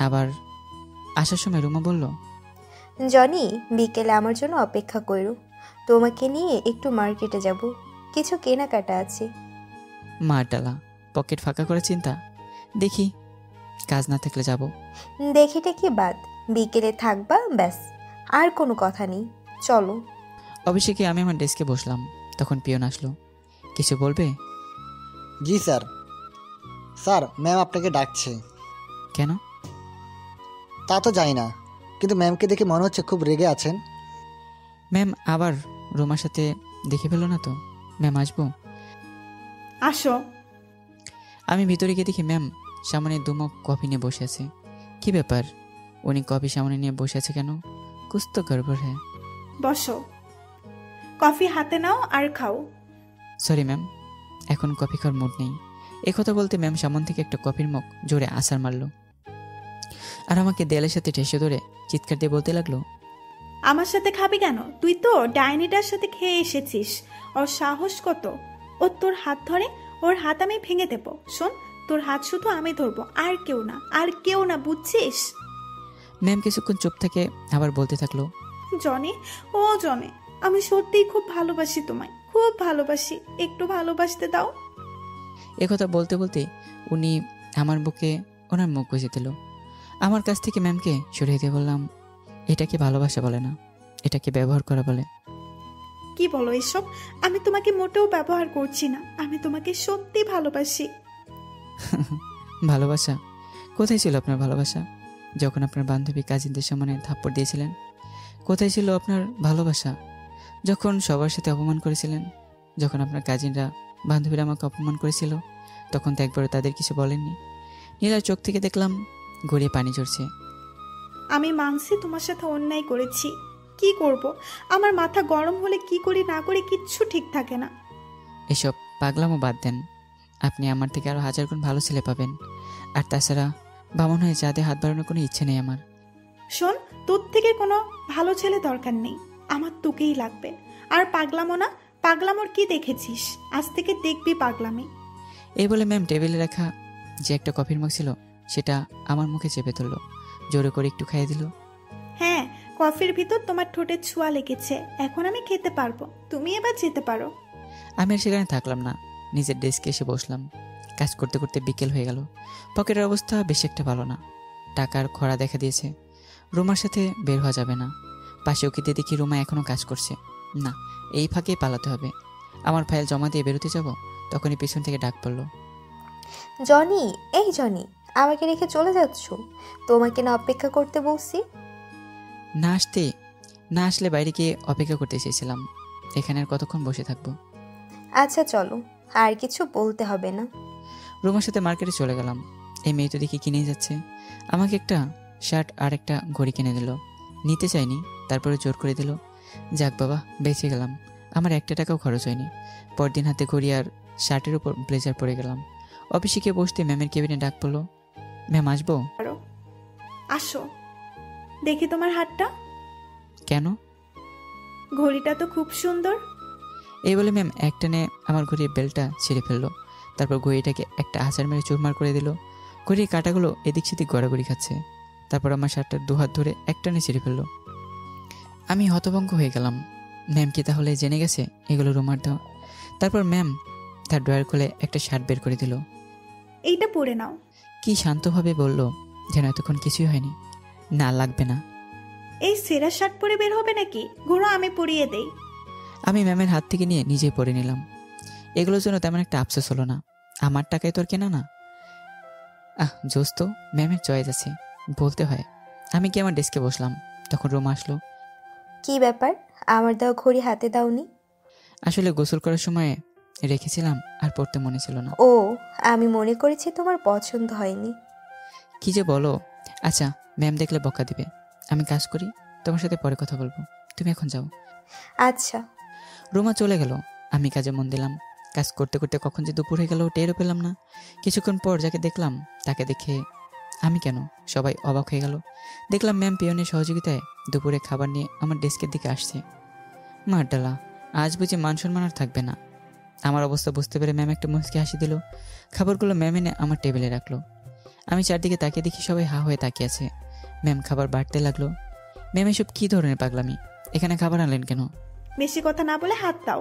আবার আসার সময় রুমা বলল, জনি, বিকেলে আমার জন্য অপেক্ষা করো, তোমাকে নিয়ে একটু মার্কেটে যাব, কিছু কেনাকাটা আছে। মার ডালা, পকেট ফাঁকা করে চিন্তা। দেখি, কাজ না থাকলে যাব। দেখিটা কি বাদ, বিকেলে থাকবা ব্যাস, আর কোনো কথা নেই, চলো। অবশ্যই আমি আমার ডেস্কে বসলাম, তখন পিয়ন আসলো। কিছু বলবে? জি স্যার। স্যার, ম্যাম আপনাকে ডাকছে। কেন? তা তো জানি না, কিন্তু ম্যামকে দেখে মনে হচ্ছে খুব রেগে আছেন। ম্যাম আবার রুমার সাথে দেখে ফেলো না তো? ম্যাম আসবো? আসো। আমি ভিতরে গিয়ে দেখি ম্যাম সামনে দুমক কফি নিয়ে বসে আছে। কি ব্যাপার, উনি কফি সামনে নিয়ে বসে আছে কেন? কুছ তো গড়বড় হ্যাঁ। বসো, কফি হাতে নাও আর খাও। সরি ম্যাম, এখন কফি খাওয়ার মুড নেই। একথা বলতে ম্যাম সামন থেকে একটা কফির মগ জোরে আছাড় মারলো আর আমাকে দেয়ালের সাথে ঠেসে ধরে চিৎকার দিয়ে বলতে লাগলো, আমার সাথে খাবি কেন? তুই তো ডাইনিটার সাথে খেয়ে এসেছিস। ওর সাহস কত? ও তোর হাত ধরে, ওর হাত আমি ভেঙে দেবো। শোন, তোর হাত শুধু আমি ধরবো, আর কেউ না, আর কেউ না, বুঝছিস? ম্যাম কিছুক্ষণ চুপ থেকে আবার বলতে থাকলো, জনি, ও জনি, আমি সত্যিই খুব ভালোবাসি তোমায়, খুব ভালোবাসি, একটু ভালোবাসতে দাও। একথা বলতে বলতে উনি আমার বুকে ওনার মুখ গুজে দিল। আমার কাছ থেকে ম্যামকে সরিয়ে দিয়ে বললাম, এটাকে ভালোবাসা বলে না, এটাকে ব্যবহার করা বলে। কি বলো এসব? আমি তোমাকে মোটেও ব্যবহার করছি না, আমি তোমাকে সত্যি ভালোবাসি। ভালোবাসা? কোথায় ছিল আপনার ভালোবাসা যখন আপনার বান্ধবী কাজিনদের সামনে থাপ্পড় দিয়েছিলেন? কোথায় ছিল আপনার ভালোবাসা যখন সবার সাথে অপমান করেছিলেন? যখন আপনার কাজিনরা, বান্ধবীরা আমাকে অপমান করেছিল, তখন তো একবারও তাদের কিছু বলেননি। নীলার চোখ থেকে দেখলাম গড়িয়ে পানি ঝরছে। আমি মানছি তোমার সাথে অন্যায় করেছি, কি করব? আমার মাথা গরম হলে কি করি না করি কিচ্ছু ঠিক থাকে না। এসব পাগলামো বাদ দেন। আপনি আমার থেকে আরো 1000 গুণ ভালো ছেলে পাবেন। আর তাছাড়া বামন হয়ে যাতে হাত বাড়ানোর কোনো ইচ্ছে নেই আমার। শোন, তোর থেকে কোনো ভালো ছেলে দরকার নেই, আমার তোকেই লাগবে। আর পাগলামো না, পাগলামোর কি দেখেছিস? আজ থেকে দেখবি পাগলামি। এই বলে ম্যাম টেবিলে রাখা যে একটা কফির মগ ছিল সেটা আমার মুখে চেপে ধরলো, জোরে করে একটু খাইয়ে দিল। হ্যাঁ, কফির ভিতর তোমার ঠোঁটের ছোঁয়া লেগেছে, এখন আমি খেতে পারবো, তুমি এবার যেতে পারো। আমি আর সেখানে থাকলাম না, নিজের ডেস্কে এসে বসলাম। কাজ করতে করতে বিকেল হয়ে গেল। পকেটের অবস্থা বেশি একটা ভালো না, টাকার খরা দেখা দিয়েছে। রুমার সাথে বের হওয়া যাবে না। পাশে ওকে দেখি রুমা এখনও কাজ করছে। না, এই ফাঁকে পালাতে হবে। আমার ফাইল জমা দিয়ে বেরোতে যাব, তখনই পেছন থেকে ডাক পড়ল, জনি, এই জনি, আমাকে রেখে চলে যাচ্ছ? তোমাকে না অপেক্ষা করতে বলছি? না আসলে বাইরে গিয়ে অপেক্ষা করতে চেয়েছিলাম, এখানে আর কতক্ষণ বসে থাকবো? আচ্ছা চলো, আর কিছু বলতে হবে না। রুমার সাথে মার্কেটে চলে গেলাম। এই মেয়ে তো দেখি কিনেই যাচ্ছে। আমাকে একটা শার্ট আর একটা ঘড়ি কিনে দিল। নিতে চাইনি, তারপরে জোর করে দিল। যাক বাবা, বেঁচে গেলাম, আমার 1 টাকাও খরচ হয়নি। পরদিন হাতে ঘড়ি আর শার্টের উপর ব্লেজার পরে গেলাম। অফিসে গিয়ে বসতে ম্যামের কেবিনে ডাক পড়লো, ম্যাম আসবো? আসো, দেখি তোমার হাতটা। কেন? ঘড়িটা তো খুব সুন্দর। এই বলে ম্যাম একটানে আমার ঘড়ির বেলটা ছিঁড়ে ফেললো। তারপর ঘড়িটাকে একটা আছাড় মেরে চুরমার করে দিল। ঘড়ির কাঁটাগুলো এদিক সেদিক গড়াগড়ি খাচ্ছে। তারপর আমার শার্টটা 2 হাত ধরে একটানে ছিঁড়ে ফেললো। আমি হতভম্ব হয়ে গেলাম। ম্যাম কি তাহলে জেনে গেছে এগুলো রুমার দেওয়া? তারপর ম্যাম তার ড্রয়ার খুলে একটা শার্ট বের করে দিল। এইটা পরে নাও। কি শান্তভাবে বলল, যেন এতক্ষণ কিছুই হয়নি। না, লাগবে না। এই সেরা শার্ট পরে বের হবে নাকি? ঘোড়া আমি পরিয়ে দেই। আমি ম্যামের হাত থেকে নিয়ে নিজেই পরে নিলাম। এগুলোর জন্য তেমন একটা আফসোস হলো না, আমার টাকায় তোর কেনা না। জোস তো, ম্যামের চয়েস আছে, বলতে হয়। আমি কি আমার ডেস্কে বসলাম, তখন রুমা আসলো। কি ব্যাপার, আমার দেওয়া ঘড়ি হাতে দাওনি? আসলে গোসল করার সময় রেখেছিলাম, আর পড়তে মনে ছিল না। ও, আমি মনে করেছি তোমার পছন্দ হয়নি। কি যে বলো। আচ্ছা, ম্যাম দেখলে বকা দিবে। আমি কাজ করি, তোমার সাথে পরে কথা বলবো, তুমি এখন যাও। আচ্ছা। রুমা চলে গেল, আমি কাজে মন দিলাম। কাজ করতে করতে কখন যে দুপুর হয়ে গেল টেরও পেলাম না। কিছুক্ষণ পর যাকে দেখলাম তাকে দেখে আমি কেন সবাই অবাক হয়ে গেল। দেখলাম ম্যাম পিয়নের সহযোগিতায় দুপুরে খাবার নিয়ে আমার ডেস্কের দিকে আসছে। মারডালা, আজ বুঝি মান সম্মান আর থাকবে না। আমার অবস্থা বুঝতে পেরে ম্যাম একটা মুচকি হাসি দিল। খাবারগুলো ম্যাম এনে আমার টেবিলে রাখলো। আমি চারদিকে তাকিয়ে দেখি সবাই হা হয়ে তাকিয়ে আছে। ম্যাম খাবার বাড়তে লাগলো। ম্যাম এসব কী ধরনের পাগলামি? এখানে খাবার আনলেন কেন? বেশি কথা না বলে হাত দাও,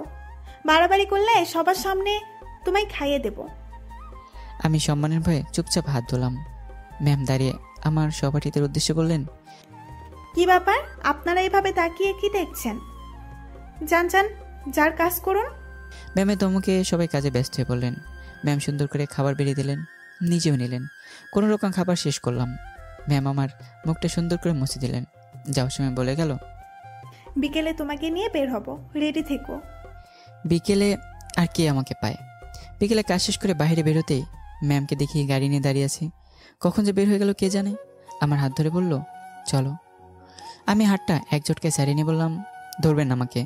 বাড়াবাড়ি করলে সবার সামনে তোমায় খাইয়ে দেব। আমি সম্মানের ভয়ে চুপচাপ হাত ধোলাম। ম্যাম দাঁড়িয়ে আমার সহপাঠীদের উদ্দেশ্য করলেন, কি ব্যাপার, আপনারা এভাবে তাকিয়ে কি দেখছেন? যান যান, যার কাজ করুন। ম্যামের ধমকে সবাই কাজে ব্যস্ত হয়ে পড়লেন। ম্যাম সুন্দর করে খাবার বেরিয়ে দিলেন, নিজেও নিলেন। কোনো রকম খাবার শেষ করলাম। ম্যাম আমার মুখটা সুন্দর করে মুছে দিলেন। যাওয়ার সময় বলে গেল, বিকেলে তোমাকে নিয়ে বের হব, রেডি থেকো। বিকেলে আর কে আমাকে পায়? বিকেলে কাজ শেষ করে বাইরে বেরোতেই ম্যামকে দেখি গাড়ি নিয়ে দাঁড়িয়ে আছে। কখন যে বের হয়ে গেল কে জানে। আমার হাত ধরে বলল, চলো। আমি হাতটা এক ঝটকায় ছাড়িয়ে নিয়ে বললাম, ধরবেন না আমাকে।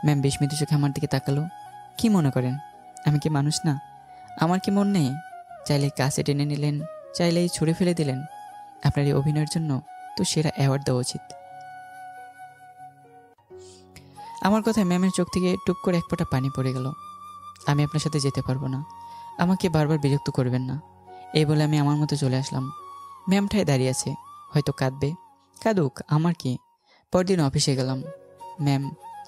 ম্যাম বিস্মিত চোখে আমার দিকে তাকালো। কি মনে করেন, আমি কি মানুষ না? আমার কি মন নেই? চাইলেই কাছে টেনে নিলেন, চাইলেই ছুঁড়ে ফেলে দিলেন। আপনার এই অভিনয়ের জন্য তো সেরা অ্যাওয়ার্ড দেওয়া উচিত। আমার কথায় ম্যামের চোখ থেকে টুপ করে এক ফোঁটা পানি পড়ে গেল। আমি আপনার সাথে যেতে পারবো না, আমাকে বারবার বিরক্ত করবেন না, এই বলে আমি আমার মতো চলে আসলাম। ম্যাম ঠায় দাঁড়িয়ে আছে, হয়তো কাঁদবে। কাঁদুক, আমার কি। পরদিন অফিসে গেলাম। ম্যাম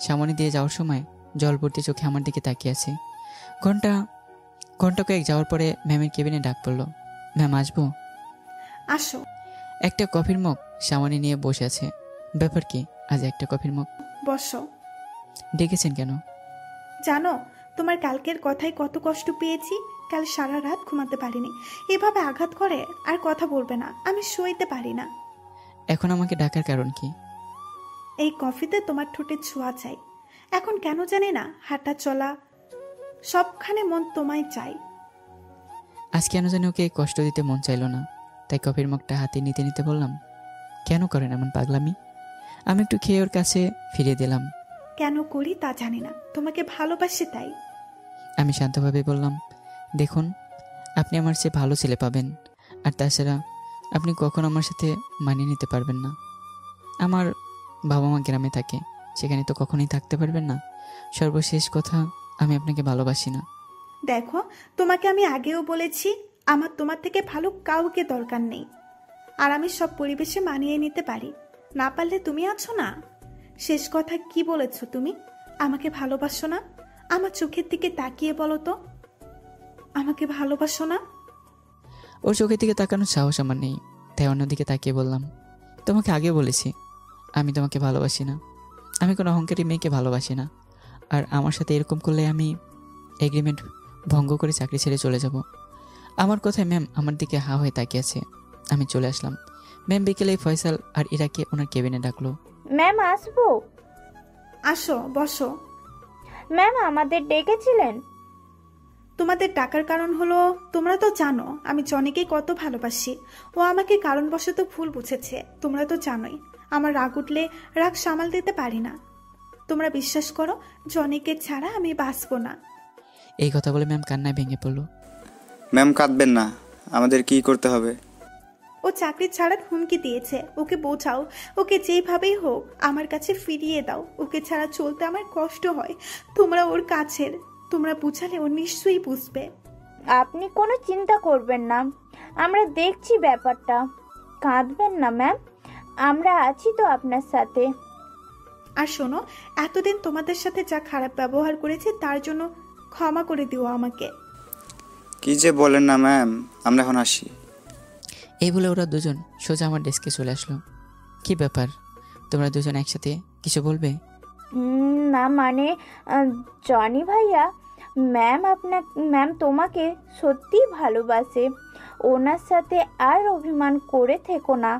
সামনে দিয়ে যাওয়ার সময় জল ভর্তি চোখে আমার দিকে তাকিয়ে আছে। ঘন্টা কয়েক যাওয়ার পরে ম্যামের কেবিনে ডাক পড়ল, ম্যাম আসবো? আসো। একটা কফির মগ সামনে নিয়ে বসে আছে। ব্যাপার কি, আজ একটা কফির মগ? বসো। ডেকেছেন কেন? জানো, তোমার কালকের কথায় কত কষ্ট পেয়েছি। কাল সারা রাত ঘুমাতে পারিনি। এভাবে আঘাত করে আর কথা বলবে না, আমি সইতে পারি না। এখন আমাকে ডাকার কারণ কি? এই কফিতে তোমার ঠোঁটে ছোঁয়া চাই। এখন কেন জানি না, হাঁটা চলা সবখানে মন তোমায় চাই। আজ কেন জানি ওকে কষ্ট দিতে মন চাইলো না, তাই কফির মগটা হাতে নিতে নিতে বললাম, কেন করেন এমন পাগলামি? আমি একটু খেয়ে ওর কাছে ফিরিয়ে দিলাম। কেন করি তা জানি না, তোমাকে ভালোবাসি তাই। আমি শান্তভাবে বললাম, দেখুন, আপনি আমার চেয়ে ভালো ছেলে পাবেন। আর তাছাড়া আপনি কখন আমার সাথে মানিয়ে নিতে পারবেন না। আমার বাবা মা গ্রামে থাকে, সেখানে তো কখনোই থাকতে পারবেন না। সর্বশেষ কথা, আমি আপনাকে ভালোবাসি না। দেখো, তোমাকে আমি আগেও বলেছি, আমার তোমার থেকে ভালো কাউকে দরকার নেই। আর আমি সব পরিবেশে মানিয়ে নিতে পারি। না পারলে তুমি আছো না। শেষ কথা কি বলেছো তুমি? আমাকে ভালোবাসো না? আমার চোখের দিকে তাকিয়ে বলো তো, আমাকে ভালোবাসো না? ওর চোখের দিকে তাকানোর সাহস আমার নেই, তাই অন্যদিকে তাকিয়ে বললাম, তোমাকে আগে বলেছি আমি তোমাকে ভালোবাসি না। আমি কোনো অহংকারী মেয়েকে ভালোবাসি না। আর আমার সাথে এরকম করলে আমি এগ্রিমেন্ট ভঙ্গ করে চাকরি ছেড়ে চলে যাব। আমার কথায় ম্যাম আমার দিকে হা হয়ে তাকিয়ে আছে। আমি চলে আসলাম। ম্যাম বিকেলে ফয়সাল আর ইরাকে ওনার কেবিনে ডাকলো। ম্যাম আসবো? আসো, বসো। ম্যাম আমাদের ডেকেছিলেন? তোমাদের ডাকার কারণ হলো, তোমরা তো জানো আমি জনিকে কত ভালোবাসি। ও আমাকে কারণবশত ভুল বুঝেছে। তোমরা তো জানোই আমার রাগ উঠলে রাগ সামাল দিতে পারি না। তোমরা বিশ্বাস করো, জনিকে ছাড়া আমি বাঁচবো না। এই কথা বলে ম্যাম কান্নায় ভেঙে পড়লো। ম্যাম কাঁদবেন না, আমাদের কি করতে হবে? ও চাকরি ছাড়ার হুমকি দিয়েছে। ওকে বোঝাও, ওকে যেভাবেই হোক আমার কাছে ফিরিয়ে দাও। ওকে ছাড়া চলতে আমার কষ্ট হয়। তোমরা ওর কাছের, তোমরা বুঝালে ও নিশ্চয়ই বুঝবে। আপনি কোনো চিন্তা করবেন না, আমরা দেখছি ব্যাপারটা। কাঁদবেন না ম্যাম, আমরা আছি তো আপনার সাথে। আর শোনো, এতদিন তোমাদের সাথে যা খারাপ ব্যবহার করেছে তার জন্য ক্ষমা করে দিও আমাকে। কি যে বলেন না ম্যাম, আমরা এখন আসি। এই বলে ওরা দুজন সোজা আমার ডেস্কে চলে আসলো। কি ব্যাপার, তোমরা দুজন একসাথে কিছু বলবে? না মানে জনি ভাইয়া, ম্যাম তোমাকে সত্যি ভালোবাসে। ওনার সাথে আর অভিমান করে থেকো না।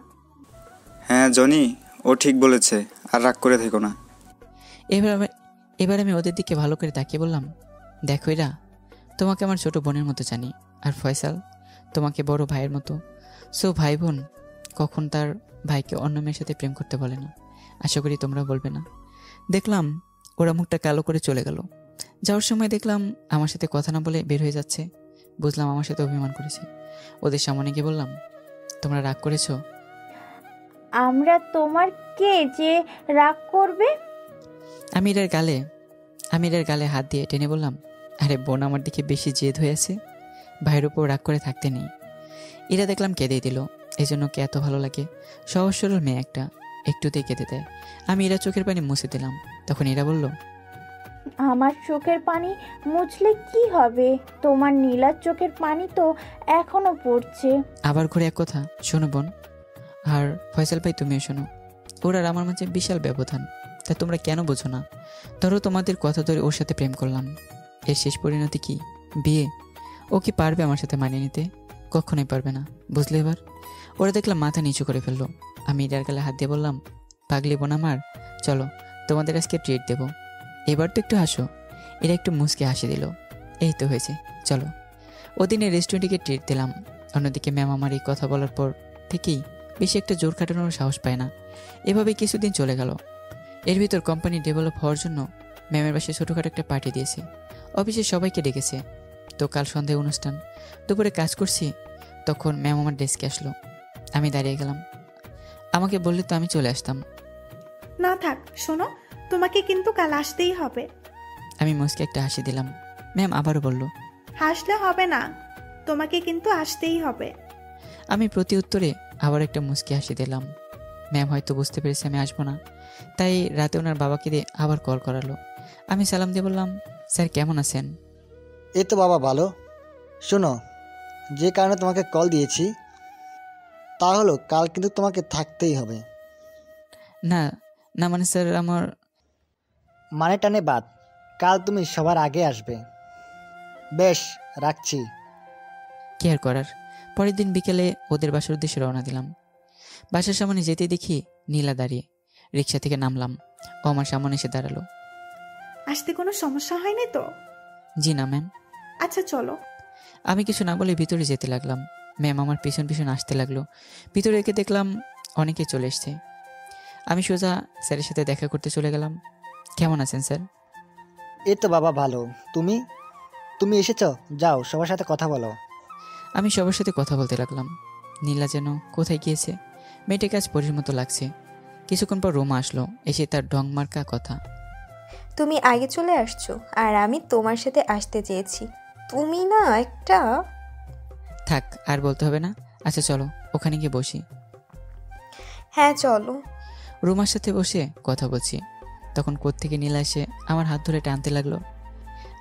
হ্যাঁ জনি, ও ঠিক বলেছে, আর রাগ করে থেকো না। এবার আমি ওদের দিকে ভালো করে তাকিয়ে বললাম, দেখো এরা, তোমাকে আমার ছোট বোনের মতো জানি। আর ফয়সাল তোমাকে বড় ভাইয়ের মতো। সো ভাই বোন কখন তার ভাইকে অন্য মেয়ের সাথে প্রেম করতে বলে না। আশা করি তোমরা বলবে না। দেখলাম ওরা মুখটা কালো করে চলে গেল। যাওয়ার সময় দেখলাম আমার সাথে কথা না বলে বের হয়ে যাচ্ছে। বুঝলাম আমার সাথে অভিমান করেছে। ওদের সামনে গিয়ে বললাম, তোমরা রাগ করেছো? আমরা তোমার কে যে রাগ করবে? আমিরের গালে হাত দিয়ে টেনে বললাম, আরে বোন আমার দিকে বেশি জেদ হয়ে আছে, ভাইয়ের উপর রাগ করে থাকতে নেই। এরা দেখলাম কেঁদেই দিল। এই জন্য কে এত ভালো লাগে, সহজ সরল মেয়ে একটা, একটুতেই কেঁদে দেয়। আমি এরা চোখের পানি মুছে দিলাম। তখন এরা বলল, আমার চোখের পানি মুছলে কি হবে? তোমার নীলার চোখের পানি তো এখনো পড়ছে। আবার ঘুরে এক কথা, শোনো বোন, আর ফয়সাল ভাই তুমিও শোনো, ওর আর আমার মাঝে বিশাল ব্যবধান। তা তোমরা কেন বোঝো না? ধরো তোমাদের কথা ধরে ওর সাথে প্রেম করলাম, এর শেষ পরিণতি কি? বিয়ে। ও কি পারবে আমার সাথে মানিয়ে নিতে? কখনোই পারবে না, বুঝলে? এবার ওরা দেখলাম মাথা নিচু করে ফেললো। আমি এটার গালে হাত দিয়ে বললাম, পাগলি বোন আমার, চলো তোমাদের আজকে ট্রিট দেবো, এবার তো একটু হাসো। এরা একটু মুচকে হাসি দিল। এই তো হয়েছে, চলো। ওদিনে রেস্টুরেন্টে ট্রিট দিলাম। অন্যদিকে ম্যাম আমার এই কথা বলার পর থেকেই বেশি একটা জোর খাটানোর সাহস পায় না। এভাবে কিছুদিন চলে গেল। এর ভিতর কোম্পানি ডেভেলপ হওয়ার জন্য ম্যামের বাসায় ছোটোখাটো একটা পার্টি দিয়েছে। অফিসের সবাইকে ডেকেছে। তো কাল সন্ধ্যায় অনুষ্ঠান। দুপুরে কাজ করছি, তখন ম্যাম আমার ডেস্কে আসলো। আমি দাঁড়িয়ে গেলাম। আমাকে বললে তো আমি চলে আসতাম। না থাক, শোনো, তোমাকে কিন্তু কাল আসতেই হবে। আমি মুচকে একটা হাসি দিলাম। ম্যাম আবারও বলল, হাসলে হবে না, তোমাকে কিন্তু আসতেই হবে। আমি প্রতি উত্তরে আবার একটা মুচকি হাসি দিলাম। ম্যাম হয়তো বুঝতে পেরেছে আমি আসবো না, তাই রাতে ওনার বাবাকে দিয়ে আবার কল করালো। আমি সালাম দিয়ে বললাম, স্যার কেমন আছেন? এই তো বাবা ভালো। শোনো, যে কারণে তোমাকে কল দিয়েছি তা হলো কাল কিন্তু তোমাকে থাকতেই হবে। না না মানে স্যার আমার মানে টানে বাদ, কাল তুমি সবার আগে আসবে। বেশ, রাখছি। কেয়ার করার। পরের দিন বিকেলে ওদের বাসার উদ্দেশ্যে রওনা দিলাম। বাসার সামনে যেতে দেখি নীলা দাঁড়িয়ে। রিক্সা থেকে নামলাম। ও আমার সামনে এসে দাঁড়ালো। আসতে কোনো সমস্যা হয়নি তো? জি না ম্যাম। আচ্ছা চলো। আমি কিছু না বলে ভিতরে যেতে লাগলাম। ম্যাম আমার পিছন পিছন আসতে লাগলো। ভিতরে এসে দেখলাম অনেকে চলে এসছে। আমি সোজা স্যারের সাথে দেখা করতে চলে গেলাম। কেমন আছেন স্যার? এই তো বাবা ভালো। তুমি তুমি এসেছো, যাও সবার সাথে কথা বলো। আমি সবার সাথে কথা বলতে লাগলাম। নীলা যেন কোথায় গিয়েছে। মেয়েটার কাজ পরির মতো লাগছে। কিছুক্ষণ পর রোমা আসলো, এসে তার ঢং মার্কা কথা। তুমি আগে চলে আসছো আর আমি তোমার সাথে আসতে চেয়েছি। তুমি না একটা। থাক, আর বলতে হবে না। আচ্ছা চলো ওখানে গিয়ে বসি। হ্যাঁ চলো। রোমার সাথে বসে কথা বলছি, তখন কোত্থেকে নীলা এসে আমার হাত ধরে টানতে লাগলো।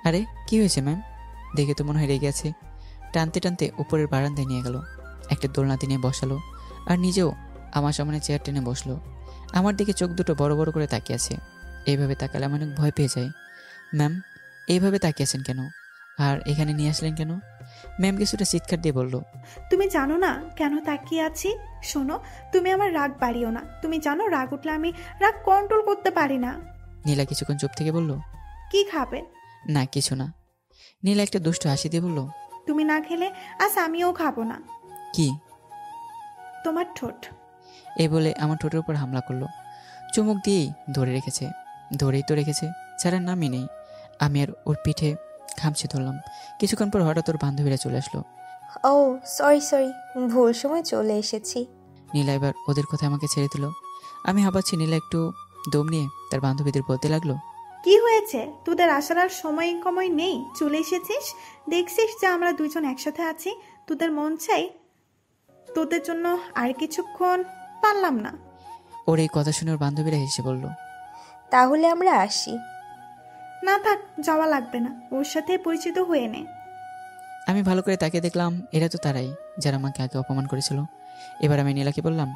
আরে কি হয়েছে ম্যাম? দেখে তো মনে হয় রেগে আছে। টানতে টানতে উপরের বারান্দায় নিয়ে গেল। একটা দোলনাতে নিয়ে বসালো আর নিজেও আমার সামনে চেয়ার টেনে বসলো। আমার দিকে চোখ দুটো বড় বড় করে তাকিয়ে আছে। এইভাবে তাকালে আমি অনেক ভয় পেয়ে যাই। ম্যাম এইভাবে তাকিয়েছেন কেন? আর এখানে নিয়ে আসলেন কেন? ম্যাম কিছুটা চিৎকার দিয়ে বলল, তুমি জানো না কেন তাকিয়ে আছি? শোনো, তুমি আমার রাগ বাড়িও না। তুমি জানো রাগ উঠলে আমি রাগ কন্ট্রোল করতে পারি না। নীলা কিছুক্ষণ চুপ থেকে বলল, কি খাবে? না কিছু না। নীলা একটা দুষ্ট হাসি দিয়ে বলল, তুমি না খেলে আজ আমিও খাবো না। কি? তোমার ঠোঁট। এই বলে আমার ঠোঁটের উপর হামলা করলো। চুমুক দিয়েই ধরে রেখেছে। ধরেই তো রেখেছে, ছাড়ার নামই নেই। আমি আর ওর পিঠে খামচে ধরলাম। কিছুক্ষণ পর হঠাৎ ওর বান্ধবীরা চলে আসলো। ও সরি, ভুল সময় চলে এসেছি। নীলা এবার ওদের কথা আমাকে ছেড়ে দিল। আমি হাঁপাচ্ছি। নীলা একটু দম নিয়ে তার বান্ধবীদের বলতে লাগলো, কি হয়েছে? তোদের আসার আর সময় কময় নেই, চলে এসেছিস। দেখছিস যে আমরা দুইজন একসাথে আছি, তোদের মন চাই তোদের জন্য আর কিছুক্ষণ পারলাম না। ওর এই কথা শুনে ওর বান্ধবীরা হেসে বলল, তাহলে আমরা আসি। না থাক, যাওয়া লাগবে না, ওর সাথে পরিচিত হয়ে নে। আমি ভালো করে তাকিয়ে দেখলাম এরা তো তারাই যারা আমাকে আগে অপমান করেছিল। এবার আমি নীলাকে বললাম,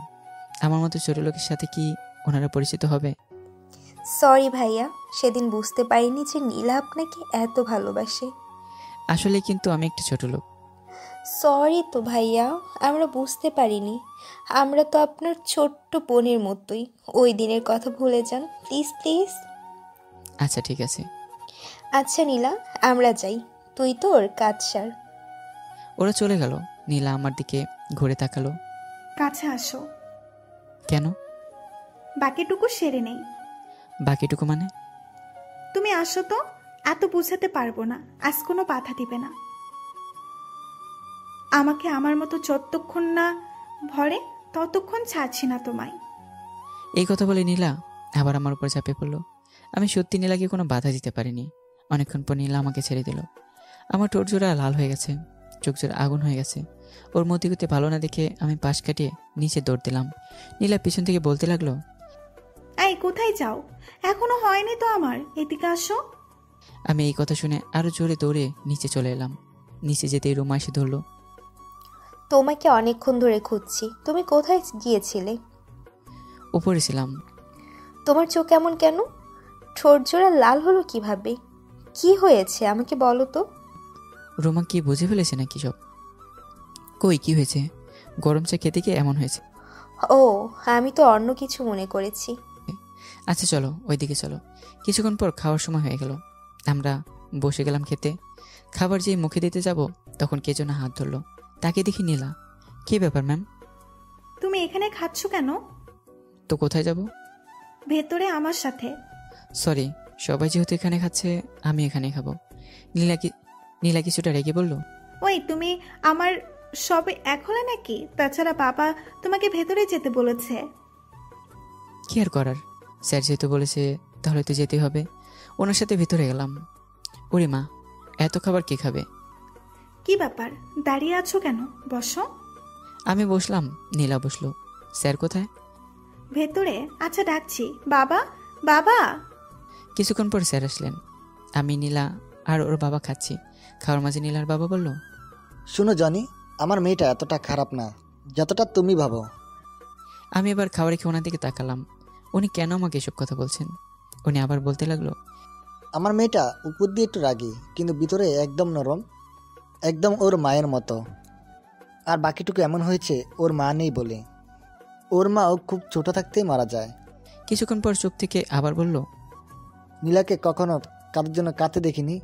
আমার মতো ছোট লোকের সাথে কি ওনারা পরিচিত হবে? সরি ভাইয়া, সেদিন বুঝতে পারিনি যে নীলা আপনাকে এত ভালোবাসে। আসলে কিন্তু আমি একটি ছোট লোক। সরি তো ভাইয়া, আমরা বুঝতে পারিনি। আমরা তো আপনার ছোট্ট বোনের মতোই। ওই দিনের কথা ভুলে যান প্লিজ প্লিজ। আচ্ছা ঠিক আছে। আচ্ছা নীলা, আমরা যাই, তুই তোর কাজ সার। ওরা চলে গেল। নীলা আমার দিকে ঘুরে তাকালো। কাছে আসো, কেন? বাকিটুকু সেরে নেই। বাকিটুকু মানে? তুমি আসো তো, এত বুঝাতে পারবো না, আজ কোনো বাধা দিবে না। আমাকে আমার মতো যতক্ষণ না ভরে ততক্ষণ ছাড়ছি না তোমায়। এই কথা বলে নীলা আবার আমার উপর ঝাঁপিয়ে পড়লো। আমি সত্যি নীলাকে কোনো বাধা দিতে পারিনি। অনেকক্ষণ পর নীলা আমাকে ছেড়ে দিল। আমার ঠোঁট জোড়া লাল হয়ে গেছে, চোখ জোড়া আগুন হয়ে গেছে। ওর মতি গতি ভালো না দেখে আমি পাশ কাটিয়ে নিচে দৌড় দিলাম। নীলা পিছন থেকে বলতে লাগলো, এই কোথায় যাও? এখনো হয়নি তো আমার, এদিকে আসো। আমি এই কথা শুনে আরো জোরে দৌড়ে নিচে চলে এলাম। নিচে যেতেই রুমা এসে ধরলো। তোমাকে অনেকক্ষণ ধরে খুঁজছি, তুমি কোথায় গিয়েছিলে? উপরে ছিলাম। তোমার চোখ এমন কেন? ঠোঁট জোড়া লাল হলো কিভাবে? কি হয়েছে আমাকে বলো তো। রুমা কি বুঝে ফেলেছে নাকি সব? কই কি হয়েছে? গরম চা খেতে গিয়ে এমন হয়েছে। ও, আমি তো অন্য কিছু মনে করেছি। আচ্ছা চলো ওইদিকে চলো। কিছুক্ষণ পর খাওয়ার সময় হয়ে গেল। আমরা বসে গেলাম খেতে। খাবার যেই মুখে দিতে যাব তখন কে যেন হাত ধরলো। তাকে দেখি নীলা। কি ব্যাপার ম্যাম? তুমি এখানে খাচ্ছ কেন? তো কোথায় যাব? ভেতরে আমার সাথে। সরি, সবাই যেহেতু এখানে খাচ্ছে আমি এখানে খাবো। নীলা কিছুটা রেগে বলল, ওই তুমি আমার সবে এক হলে নাকি? তাছাড়া বাবা তোমাকে ভেতরে যেতে বলেছে। কি আর করার, স্যার যেহেতু বলেছে তাহলে তো যেতে হবে। ওনার সাথে ভিতরে গেলাম। ওরে মা, এত খাবার কে খাবে? কি ব্যাপার, দাঁড়িয়ে আছো কেন? বসো। আমি বসলাম, নীলা বসলো। স্যার কোথায়? ভেতরে। আচ্ছা ডাকছি। বাবা, বাবা। কিছুক্ষণ পর স্যার আসলেন। আমি, নীলা আর ওর বাবা খাচ্ছি। খাওয়ার মাঝে নীলার বাবা বলল, শুনো জনি, আমার মেয়েটা এতটা খারাপ না যতটা তুমি ভাবো। আমি এবার খাবার খেয়ে ওনার দিকে তাকালাম। উনি কেন আমাকে এসব কথা বলছেন? উনি আবার বলতে লাগলো, আমার মেয়েটা উপর দিয়ে একটু রাগী, কিন্তু ভিতরে একদম নরম, একদম ওর মায়ের মতো। আর বাকিটুকু এমন হয়েছে ওর মা নেই বলে। ওর মাও খুব ছোট থাকতেই মারা যায়। কিছুক্ষণ পর চুপ থেকে আবার বলল, নীলাকে কখনো কাদের জন্য কাঁদতে দেখিনি,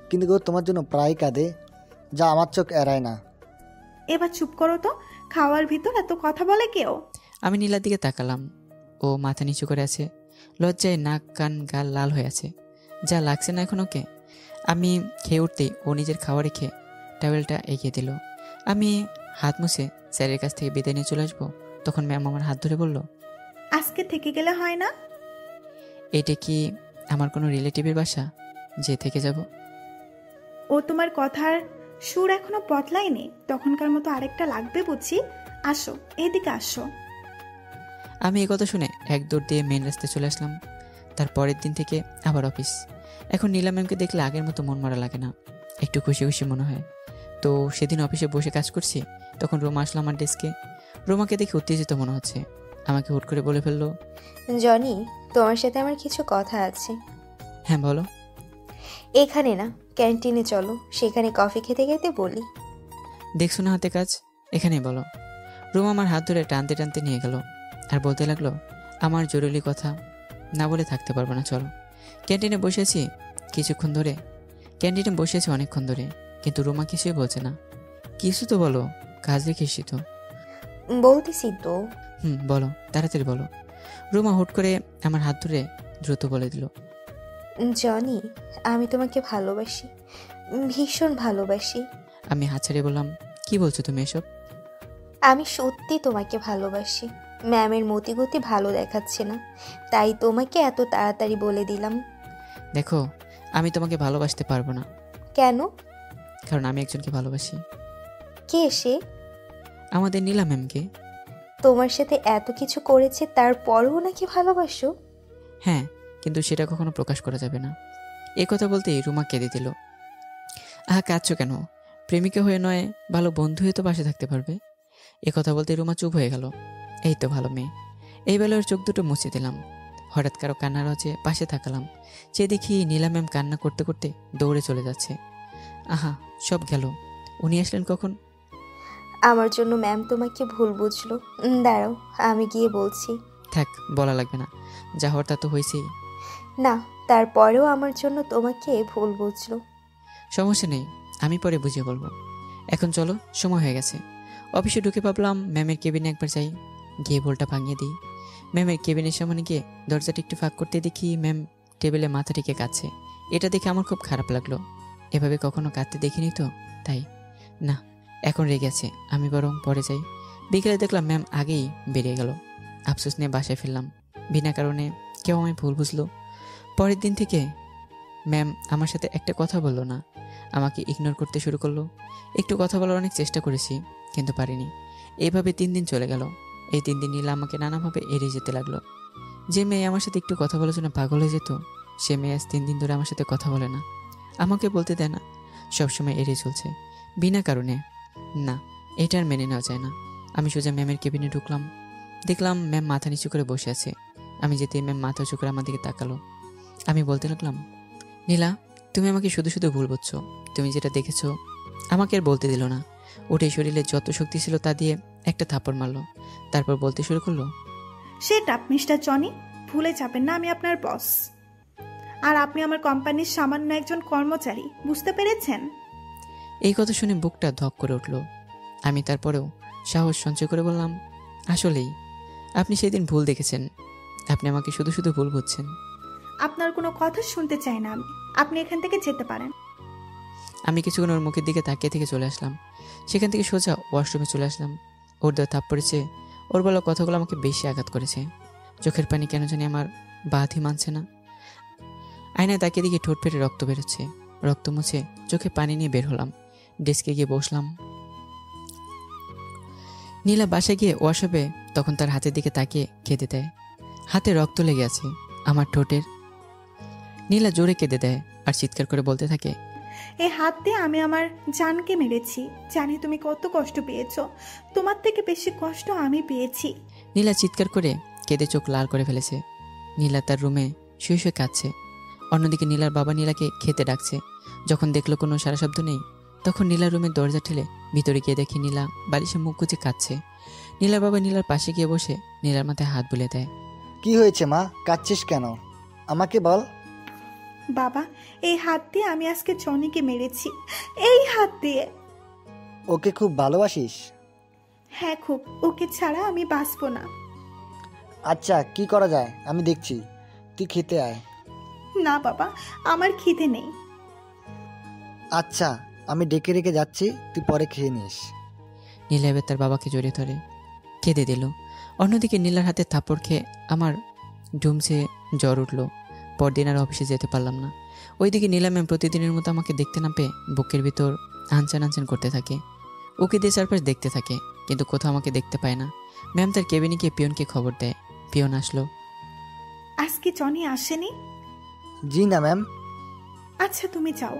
কিন্তু ও তোমার জন্য প্রায় কাঁদে, যা আমার চোখ এড়ায় না। এবার চুপ করো তো, খাওয়ার ভিতর এত কথা বলে কেউ? আমি নীলার দিকে তাকালাম। ও মাথা নিচু করে আছে, লজ্জায় নাক কান গাল লাল হয়ে আছে। যা লাগছে না এখন ওকে। আমি খেয়ে উঠতেই ও নিজের খাওয়া রেখে টাওয়েলটা এগিয়ে দিল। আমি হাত মুছে স্যারের কাছ থেকে বিদায় নিয়ে চলে আসবো, তখন ম্যাম আমার হাত ধরে বলল, আজকে থেকে গেলে হয় না? এটা কি আমার কোনো রিলেটিভের বাসা যে থেকে যাব? ও তোমার কথার সুর এখনো বদলায়নি, তখনকার মতো আরেকটা লাগবে বুঝি। আসো, এদিকে আসো। আমি এই কথা শুনে এক দৌড় দিয়ে মেন রাস্তায় চলে আসলাম। তার পরের দিন থেকে আবার অফিস। এখন নীলা ম্যামকে দেখলে আগের মতো মন মারা লাগে না, একটু খুশি খুশি মনে হয়। তো সেদিন অফিসে বসে কাজ করছি, তখন রোমা আসলো আমার ডেস্কে। রোমাকে দেখে উত্তেজিত মনে হচ্ছে। আমাকে হুট করে বলে ফেললো, জনি, তোমার সাথে আমার কিছু কথা আছে। হ্যাঁ বলো। এখানে না, ক্যান্টিনে চলো, সেখানে কফি খেতে খেতে বলি। দেখছো না হাতে কাজ, এখানেই বলো। রোমা আমার হাত ধরে টানতে টানতে নিয়ে গেল আর বলতে লাগলো, আমার জরুরি কথা, না বলে থাকতে পারবো না, চলো। ক্যান্টিনে বসেছি অনেকক্ষণ ধরে, কিন্তু রোমা কিছুই বলছে না। কিছু তো বলো, কাজ রেখেছি তো। বলতেছি তো। বলো, তাড়াতাড়ি বলো। রোমা হুট করে আমার হাত ধরে দ্রুত বলে দিল, জনি, আমি তোমাকে ভালোবাসি, ভীষণ ভালোবাসি। আমি হাত ছাড়িয়ে বললাম, কি বলছো তুমি এসব? আমি সত্যি তোমাকে ভালোবাসি। ম্যামের মতিগতি ভালো দেখাচ্ছে না, তাই তোমাকে এত তাড়াতাড়ি বলে দিলাম। দেখো, আমি তোমাকে ভালোবাসতে পারবো না। কেন? কারণ আমি একজনকে ভালোবাসি। কে সে? আমাদের নীলা ম্যামকে। তোমার সাথে এত কিছু করেছে, তারপরও নাকি ভালোবাসো? হ্যাঁ, কিন্তু সেটা কখনো প্রকাশ করা যাবে না। এ কথা বলতেই রুমা কেঁদে দিল। আহা, কাঁদছো কেন? প্রেমিকা হয়ে নয়, ভালো বন্ধু হয়ে তো পাশে থাকতে পারবে। এ কথা বলতে রুমা চুপ হয়ে গেল। এই তো ভালো মেয়ে। এই বেলা ওর চোখ দুটো মুছে দিলাম। হঠাৎ কারো কান্নার আওয়াজে পাশে তাকালাম। চেয়ে দেখি নীলা ম্যাম কান্না করতে করতে দৌড়ে চলে যাচ্ছে। আহা, সব গেল। উনি আসলেন কখন? আমার জন্য ম্যাম তোমাকে ভুল বুঝলো। দাঁড়াও, আমি গিয়ে বলছি। থাক, বলা লাগবে না, যা হওয়ার তা তো হয়েছেই। না, তারপরেও আমার জন্য তোমাকে ভুল বুঝলো। সমস্যা নেই, আমি পরে বুঝিয়ে বলবো। এখন চলো, সময় হয়ে গেছে। অফিসে ঢুকে ভাবলাম ম্যামের কেবিনে একবার যাই, গিয়ে বলটা ভাঙিয়ে দিই। ম্যামের কেবিনের সামনে গিয়ে দরজাটা একটু ফাঁক করতে দেখি ম্যাম টেবিলে মাথা রেখে কাঁদছে। এটা দেখে আমার খুব খারাপ লাগলো। এভাবে কখনো কাঁদতে দেখিনি তো, তাই। না, এখন রেগে আছে, আমি বরং পরে যাই। বিকেলে দেখলাম ম্যাম আগেই বেরিয়ে গেল। আফসোস নিয়ে বাসায় ফিরলাম। বিনা কারণে কেউ আমায় ভুল বুঝলো। পরের দিন থেকে ম্যাম আমার সাথে একটা কথা বললো না, আমাকে ইগনোর করতে শুরু করলো। একটু কথা বলার অনেক চেষ্টা করেছি, কিন্তু পারিনি। এইভাবে 3 দিন চলে গেল। এই 3 দিন নীলা আমাকে নানাভাবে এড়িয়ে যেতে লাগলো। যে মেয়ে আমার সাথে একটু কথা বলার জন্য পাগল হয়ে যেত, সে মেয়ে আজ 3 দিন ধরে আমার সাথে কথা বলে না, আমাকে বলতে দেয় না, সবসময় এড়িয়ে চলছে বিনা কারণে। না, এটা আর মেনে নেওয়া যায় না। আমি সোজা ম্যামের কেবিনে ঢুকলাম। দেখলাম ম্যাম মাথা নিচু করে বসে আছে। আমি যেতে ম্যাম মাথা উঁচু করে আমার দিকে তাকালো। আমি বলতে লাগলাম, নীলা, তুমি আমাকে শুধু শুধু ভুল বুঝছো। তুমি যেটা দেখেছো আমাকে আর বলতে দিল না। উঠে শরীরে যত শক্তি ছিল তা দিয়ে একটা থাপ্পড় মারলো। তারপর বলতে শুরু করলো, সেট আপ মিস্টার জনি, ভুলে যাবেন না আমি আপনার বস, আর আপনি আমার কোম্পানির সামান্য একজন কর্মচারী, বুঝতে পেরেছেন? এই কথা শুনে বুকটা ধক করে উঠল। আমি তারপরেও সাহস সঞ্চয় করে বললাম, আসলেই আপনি সেদিন ভুল দেখেছেন। আপনি আমাকে শুধু শুধু ভুল বুঝছেন। আপনার কোনো কথা শুনতে চাই না আমি, আপনি এখান থেকে যেতে পারেন। আমি কিছুক্ষণ ওর মুখের দিকে তাকিয়ে থেকে চলে আসলাম। সেখান থেকে সোজা ওয়াশরুমে চলে আসলাম। ওর দেওয়া থাপ্পড়েছে, ওর বলা কথাগুলো আমাকে বেশি আঘাত করেছে। চোখের পানি কেন জানি আমার বাঁধই মানছে না। আয়নায় তাকিয়ে দেখি ঠোঁট ফেটে রক্ত বেরোচ্ছে। রক্ত মুছে চোখে পানি নিয়ে বের হলাম। ডেস্কে গিয়ে বসলাম। নীলা বাসায় গিয়ে ওয়াশরুমে তখন তার হাতের দিকে তাকিয়ে কেঁদে দেয়। হাতে রক্ত লেগে আছে আমার ঠোঁটের। নীলা জোরে কেঁদে দেয় আর চিৎকার করে বলতে থাকে, এই হাত দিয়ে আমি আমার জানকে মেরেছি। জানি তুমি কত কষ্ট পেয়েছো, তোমার থেকে বেশি কষ্ট আমি পেয়েছি। নীলা চিৎকার করে কেঁদে চোখ লাল করে ফেলেছে। নীলা তার রুমে শুয়ে শুয়ে কাঁদছে। অন্যদিকে নীলার বাবা নীলাকে খেতে ডাকছে। যখন দেখলো কোনো সারা শব্দ নেই, তখন নীলার রুমের দরজা ঠেলে ভিতরে গিয়ে দেখি নীলা বালিশে মুখ গুজে কাঁদছে। নীলার বাবা নীলার পাশে গিয়ে বসে নীলার মাথায় হাত বুলিয়ে দেয়। কি হয়েছে মা, কাঁদছিস কেন? আমাকে বল। বাবা, এই হাত দিয়ে আমি আজকে জনিকে মেরেছি, এই হাত দিয়ে। ওকে খুব ভালোবাসিস? হ্যাঁ খুব, ওকে ছাড়া আমি বাঁচবো না। আচ্ছা, কি করা যায় আমি দেখছি, তুই খেতে আয়। না বাবা, আমার খিদে নেই। আচ্ছা, আমি ডেকে রেখে যাচ্ছি, তুই পরে খেয়ে নিস। নীলা এবার তার বাবাকে জড়িয়ে ধরে কেঁদে দিল। অন্যদিকে নীলার হাতে থাপ্পড় খেয়ে আমার ডুমসে জ্বর উঠল। পরদিন আর অফিসে যেতে পারলাম না। ওইদিকে নীলা ম্যাম প্রতিদিনের মতো আমাকে দেখতে না পেয়ে বুকের ভিতর আনচান আনচান করতে থাকে। ওকে দিয়ে চারপাশ দেখতে থাকে, কিন্তু কোথাও আমাকে দেখতে পায় না। ম্যাম তার কেবিনে গিয়ে পিয়নকে খবর দেয়। পিয়ন আসলো। আজকে জনি আসেনি? জি না ম্যাম। আচ্ছা তুমি যাও।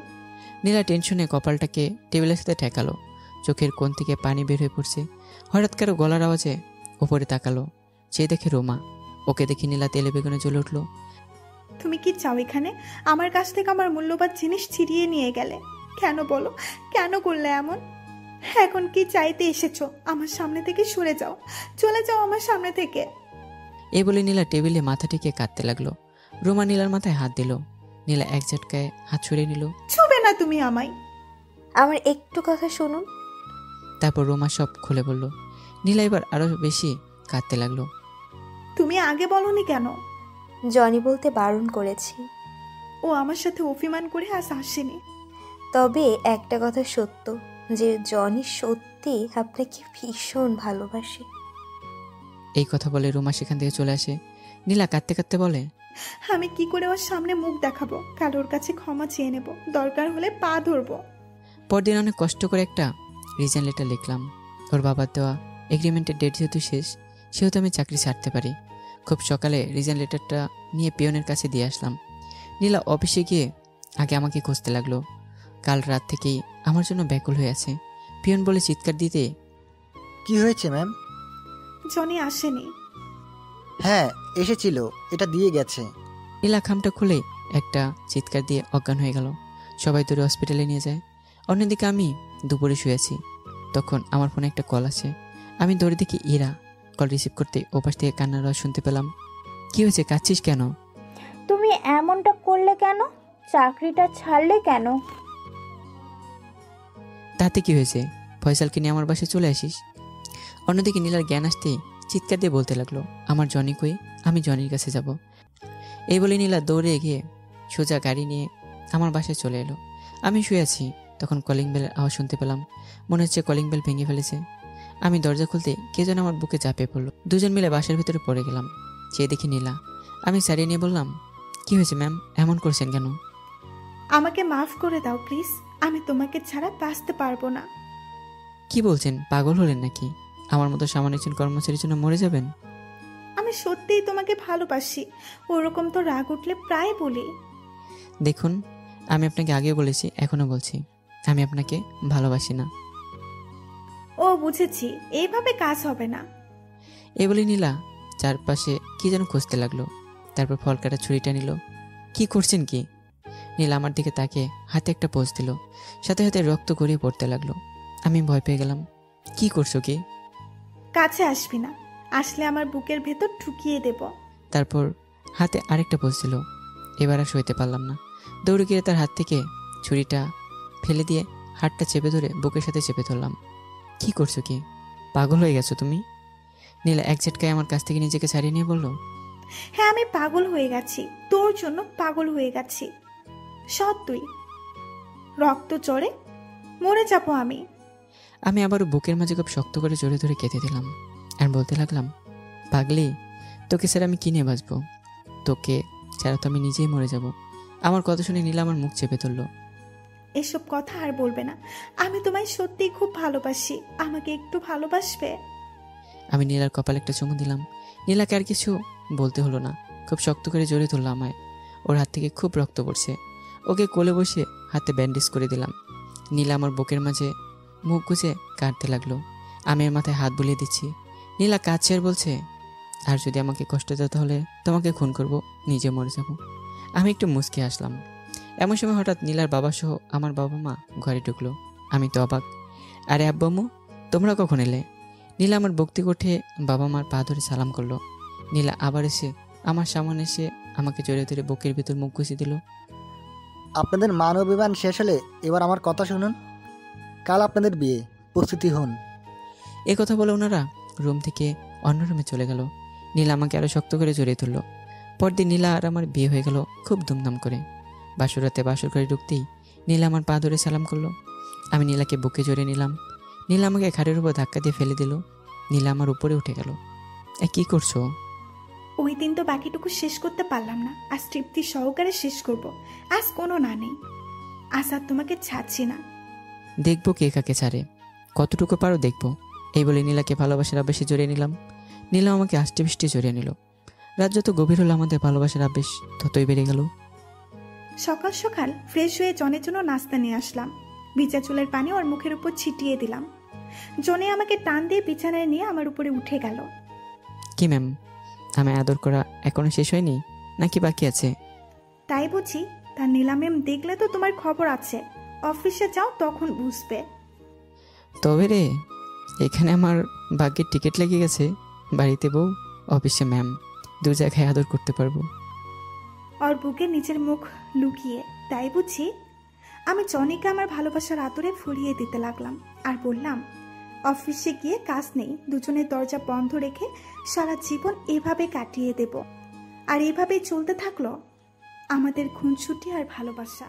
নীলা টেনশনে কপালটাকে টেবিলের সাথে ঠেকালো। চোখের কোণ থেকে পানি বের হয়ে পড়ছে। হঠাৎ কারো গলার আওয়াজে ওপরে তাকালো। সে দেখে রোমা। ওকে দেখে নীলা তেলে বেগুনে জ্বলে উঠলো। তুমি কি চাও এখানে? আমার কাছ থেকে আমার মূল্যবান জিনিস ছিনিয়ে নিয়ে গেলে কেন? বলো, কেন করলে এমন? এখন কি চাইতে এসেছো? আমার সামনে থেকে সরে যাও, চলে যাও আমার সামনে থেকে। এই বলে নীলা টেবিলে মাথা টেকে কাঁদতে লাগলো। রোমা নীলার মাথায় হাত দিল। নীলা এক ঝটকায় হাত ছড়িয়ে নিল। ছুবে না তুমি আমায়। আমার একটু কথা শুনুন। তারপর রোমা সব খুলে বলল। নীলা এবার আরো বেশি কাঁদতে লাগলো। তুমি আগে বলনি কেন? জনি বলতে বারণ করেছি। ও আমার সাথে অভিমান করে আজ আসেনি। তবে একটা কথা সত্য, যে জনি সত্যি আপনাকে ভীষণ ভালোবাসে। এই কথা বলে রোমা সেখান থেকে চলে আসে। নীলা কাঁদতে কাঁদতে বলে, আমি কি করে ওর সামনে মুখ দেখাবো? কারোর কাছে ক্ষমা চেয়ে নেব, দরকার হলে পা ধরবো। পরদিন অনেক কষ্ট করে একটা রিজাইন লেটার লিখলাম। ওর বাবার দেওয়া এগ্রিমেন্টের ডেট যেহেতু শেষ, সেহেতু আমি চাকরি ছাড়তে পারি। খুব সকালে রিজাইন লেটারটা নিয়ে পিয়নের কাছে দিয়ে আসলাম। নীলা অফিসে গিয়ে আগে আমাকে খুঁজতে লাগলো। কাল রাত থেকেই আমার জন্য ব্যাকুল হয়ে আছে। পিয়ন বলে চিৎকার দিতে, কি হয়েছে ম্যাম? জনি আসেনি। হ্যাঁ এসেছিল, এটা দিয়ে গেছে। নীলা খামটা খুলে একটা চিৎকার দিয়ে অজ্ঞান হয়ে গেল। সবাই দূরে হসপিটালে নিয়ে যায়। অন্যদিকে আমি দুপুরে শুয়েছি। তখন আমার ফোনে একটা কল আসে। আমি দৌড়ে দেখি ইরা। কল রিসিভ করতে ওপাশ থেকে কান্নার আওয়াজ শুনতে পেলাম। কি হয়েছে, কাঁদছিস কেন? তুমি এমনটা করলে কেন? চাকরিটা ছাড়লে কেন? তাতে কি হয়েছে? ফয়সালকে নিয়ে আমার বাসায় চলে আসিস। অন্যদিকে নীলার জ্ঞান আসতেই চিৎকার দিয়ে বলতে লাগলো, আমার জনি কই, আমি জনির কাছে যাব। এই বলে নীলা দৌড়ে গিয়ে সোজা গাড়ি নিয়ে আমার বাসায় চলে এলো। আমি শুয়ে আছি, তখন কলিং বেলের আওয়াজ শুনতে পেলাম। মনে হচ্ছে কলিং বেল ভেঙে ফেলেছে। আমি দরজা খুলতে কে যেন আমার বুকে চাপে পড়লো। দুজন মিলে বাসার ভিতরে পড়ে গেলাম। চেয়ে দেখি নীলা। আমি সারিয়ে নিয়ে বললাম, কি হয়েছে ম্যাম, এমন করছেন কেন? আমাকে মাফ করে দাও প্লিজ, আমি তোমাকে ছাড়া বাঁচতে পারবো না। কি বলছেন, পাগল হলেন নাকি? আমার মতো সামান্য একজন কর্মচারীর জন্য মরে যাবেন? আমি সত্যিই তোমাকে ভালোবাসি, ওরকম তো রাগ উঠলে প্রায় বলি। দেখুন, আমি আপনাকে আগেও বলেছি, এখনো বলছি, আমি আপনাকে ভালোবাসি না। ও বুঝেছি, এইভাবে কাজ হবে না। এই বলে নীলা চারপাশে কি যেন খুঁজতে লাগলো। তারপর ফল কাটা ছুরিটা নিল। কি করছেন কি? নীলা আমার দিকে তাকিয়ে হাতে একটা পোজ দিল। সাথে সাথে রক্ত গড়িয়ে পড়তে লাগলো। আমি ভয় পেয়ে গেলাম। কি করছো কি? কাছে আসবি না, আসলে আমার বুকের ভেতর ঢুকিয়ে দেব। তারপর হাতে আরেকটা পোজ দিল। এবার আর সইতে পারলাম না। দৌড়ে গিয়ে তার হাত থেকে ছুরিটা ফেলে দিয়ে হাতটা চেপে ধরে বুকের সাথে চেপে ধরলাম। কি করছো কি? পাগল হয়ে গেছো তুমি? নীলা এক ঝটকায় আমার কাছ থেকে নিজেকে ছাড়িয়ে নিয়ে বলল, হ্যাঁ, আমি পাগল হয়ে গেছি, তোর জন্য পাগল হয়ে গেছি। সব তুই, রক্ত চড়ে মরে যাবো আমি। আমি আবারও বুকের মাঝে খুব শক্ত করে জোরে ধরে কেঁদে দিলাম আর বলতে লাগলাম, পাগলি, তোকে ছাড়া আমি কি নিয়ে বাঁচবো? তোকে ছাড়া তো আমি নিজেই মরে যাব। আমার কথা শুনে নীলা আমার মুখ চেপে ধরল। এসব কথা আর বলবে না, আমি তোমায় সত্যিই খুব ভালোবাসি, আমাকে একটু ভালোবাসবে? আমি নীলার কপালে একটা চুমু দিলাম। নীলাকে আর কিছু বলতে হলো না, খুব শক্ত করে জড়িয়ে ধরলো আমায়। ওর হাত থেকে খুব রক্ত পড়ছে। ওকে কোলে বসে হাতে ব্যান্ডেজ করে দিলাম। নীলা আমার বুকের মাঝে মুখ গুজে কাটতে লাগলো। আমি এর মাথায় হাত বুলিয়ে দিচ্ছি। নীলা কাঁদছে আর বলছে, আর যদি আমাকে কষ্ট দাও তাহলে তোমাকে খুন করব, নিজে মরে যাব। আমি একটু মুচকে আসলাম। এমন সময় হঠাৎ নীলার বাবা সহ আমার বাবা মা ঘরে ঢুকলো। আমি তো অবাক। আরে আব্বু আম্মু, তোমরা কখন এলে? নীলা আমার বক্তি উঠে বাবা মার পা ধরে সালাম করলো। নীলা আবার এসে আমার সামনে এসে আমাকে জড়িয়ে ধরে বুকের ভিতর মুখ ঘুষিয়ে দিল। আপনাদের মান অভিমান শেষ হলে এবার আমার কথা শুনুন। কাল আপনাদের বিয়ে, প্রস্তুতি হন। এ কথা বলে ওনারা রুম থেকে অন্য রুমে চলে গেল। নীলা আমাকে আরো শক্ত করে জড়িয়ে ধরলো। পরদিন নীলা আর আমার বিয়ে হয়ে গেল খুব ধুমধাম করে। বাসরাতে বাসর করে ঢুকতেই নীলা আমার পা ধরে সালাম করলো। আমি নীলাকে বুকে জড়িয়ে নিলাম। নীলা আমাকে ঘাড়ের উপর ধাক্কা দিয়ে ফেলে দিল। নীলা আমার উপরে উঠে গেল। কি করছো? ওই দিন তো বাকিটুকু শেষ করতে পারলাম না, আজ তৃপ্তি সহকারে শেষ করব। আজ কোনো না নেই, আজ আর তোমাকে ছাড়ছি না। দেখবো কে কাকে ছাড়ে, কতটুকু পারো দেখবো। এই বলে নীলাকে ভালোবাসার আবেশে জড়িয়ে নিলাম। নীলা আমাকে আষ্টে পৃষ্ঠে জড়িয়ে নিল। রাত যত গভীর হলো আমাদের ভালোবাসার আবেশ ততই বেড়ে গেল। সকাল সকাল ফ্রেশ হয়ে জনের জন্য নাস্তা নিয়ে আসলাম। ভিজা চুলের পানি ওর মুখের উপর ছিটিয়ে দিলাম। জনে আমাকে টান দিয়ে বিছানায় নিয়ে আমার উপরে উঠে গেল। কি ম্যাম, আমায় আদর করা এখনো শেষ হয়নি নাকি বাকি আছে? তাই বুঝি? তা নীলা ম্যাম দেখলে তো তোমার খবর আছে, অফিসে যাও তখন বুঝবে। তবে রে, এখানে আমার ভাগ্যের টিকিট লেগে গেছে। বাড়িতে বউ, অফিসে ম্যাম, দু জায়গায় আদর করতে পারবো। ওর বুকে নিজের মুখ লুকিয়ে, তাই বুঝি? আমি জনিকে আমার ভালোবাসার আদরে ফুরিয়ে দিতে লাগলাম আর বললাম, অফিসে গিয়ে কাজ নেই, দুজনের দরজা বন্ধ রেখে সারা জীবন এভাবে কাটিয়ে দেব। আর এভাবেই চলতে থাকলো আমাদের খুনসুটি আর ভালোবাসা।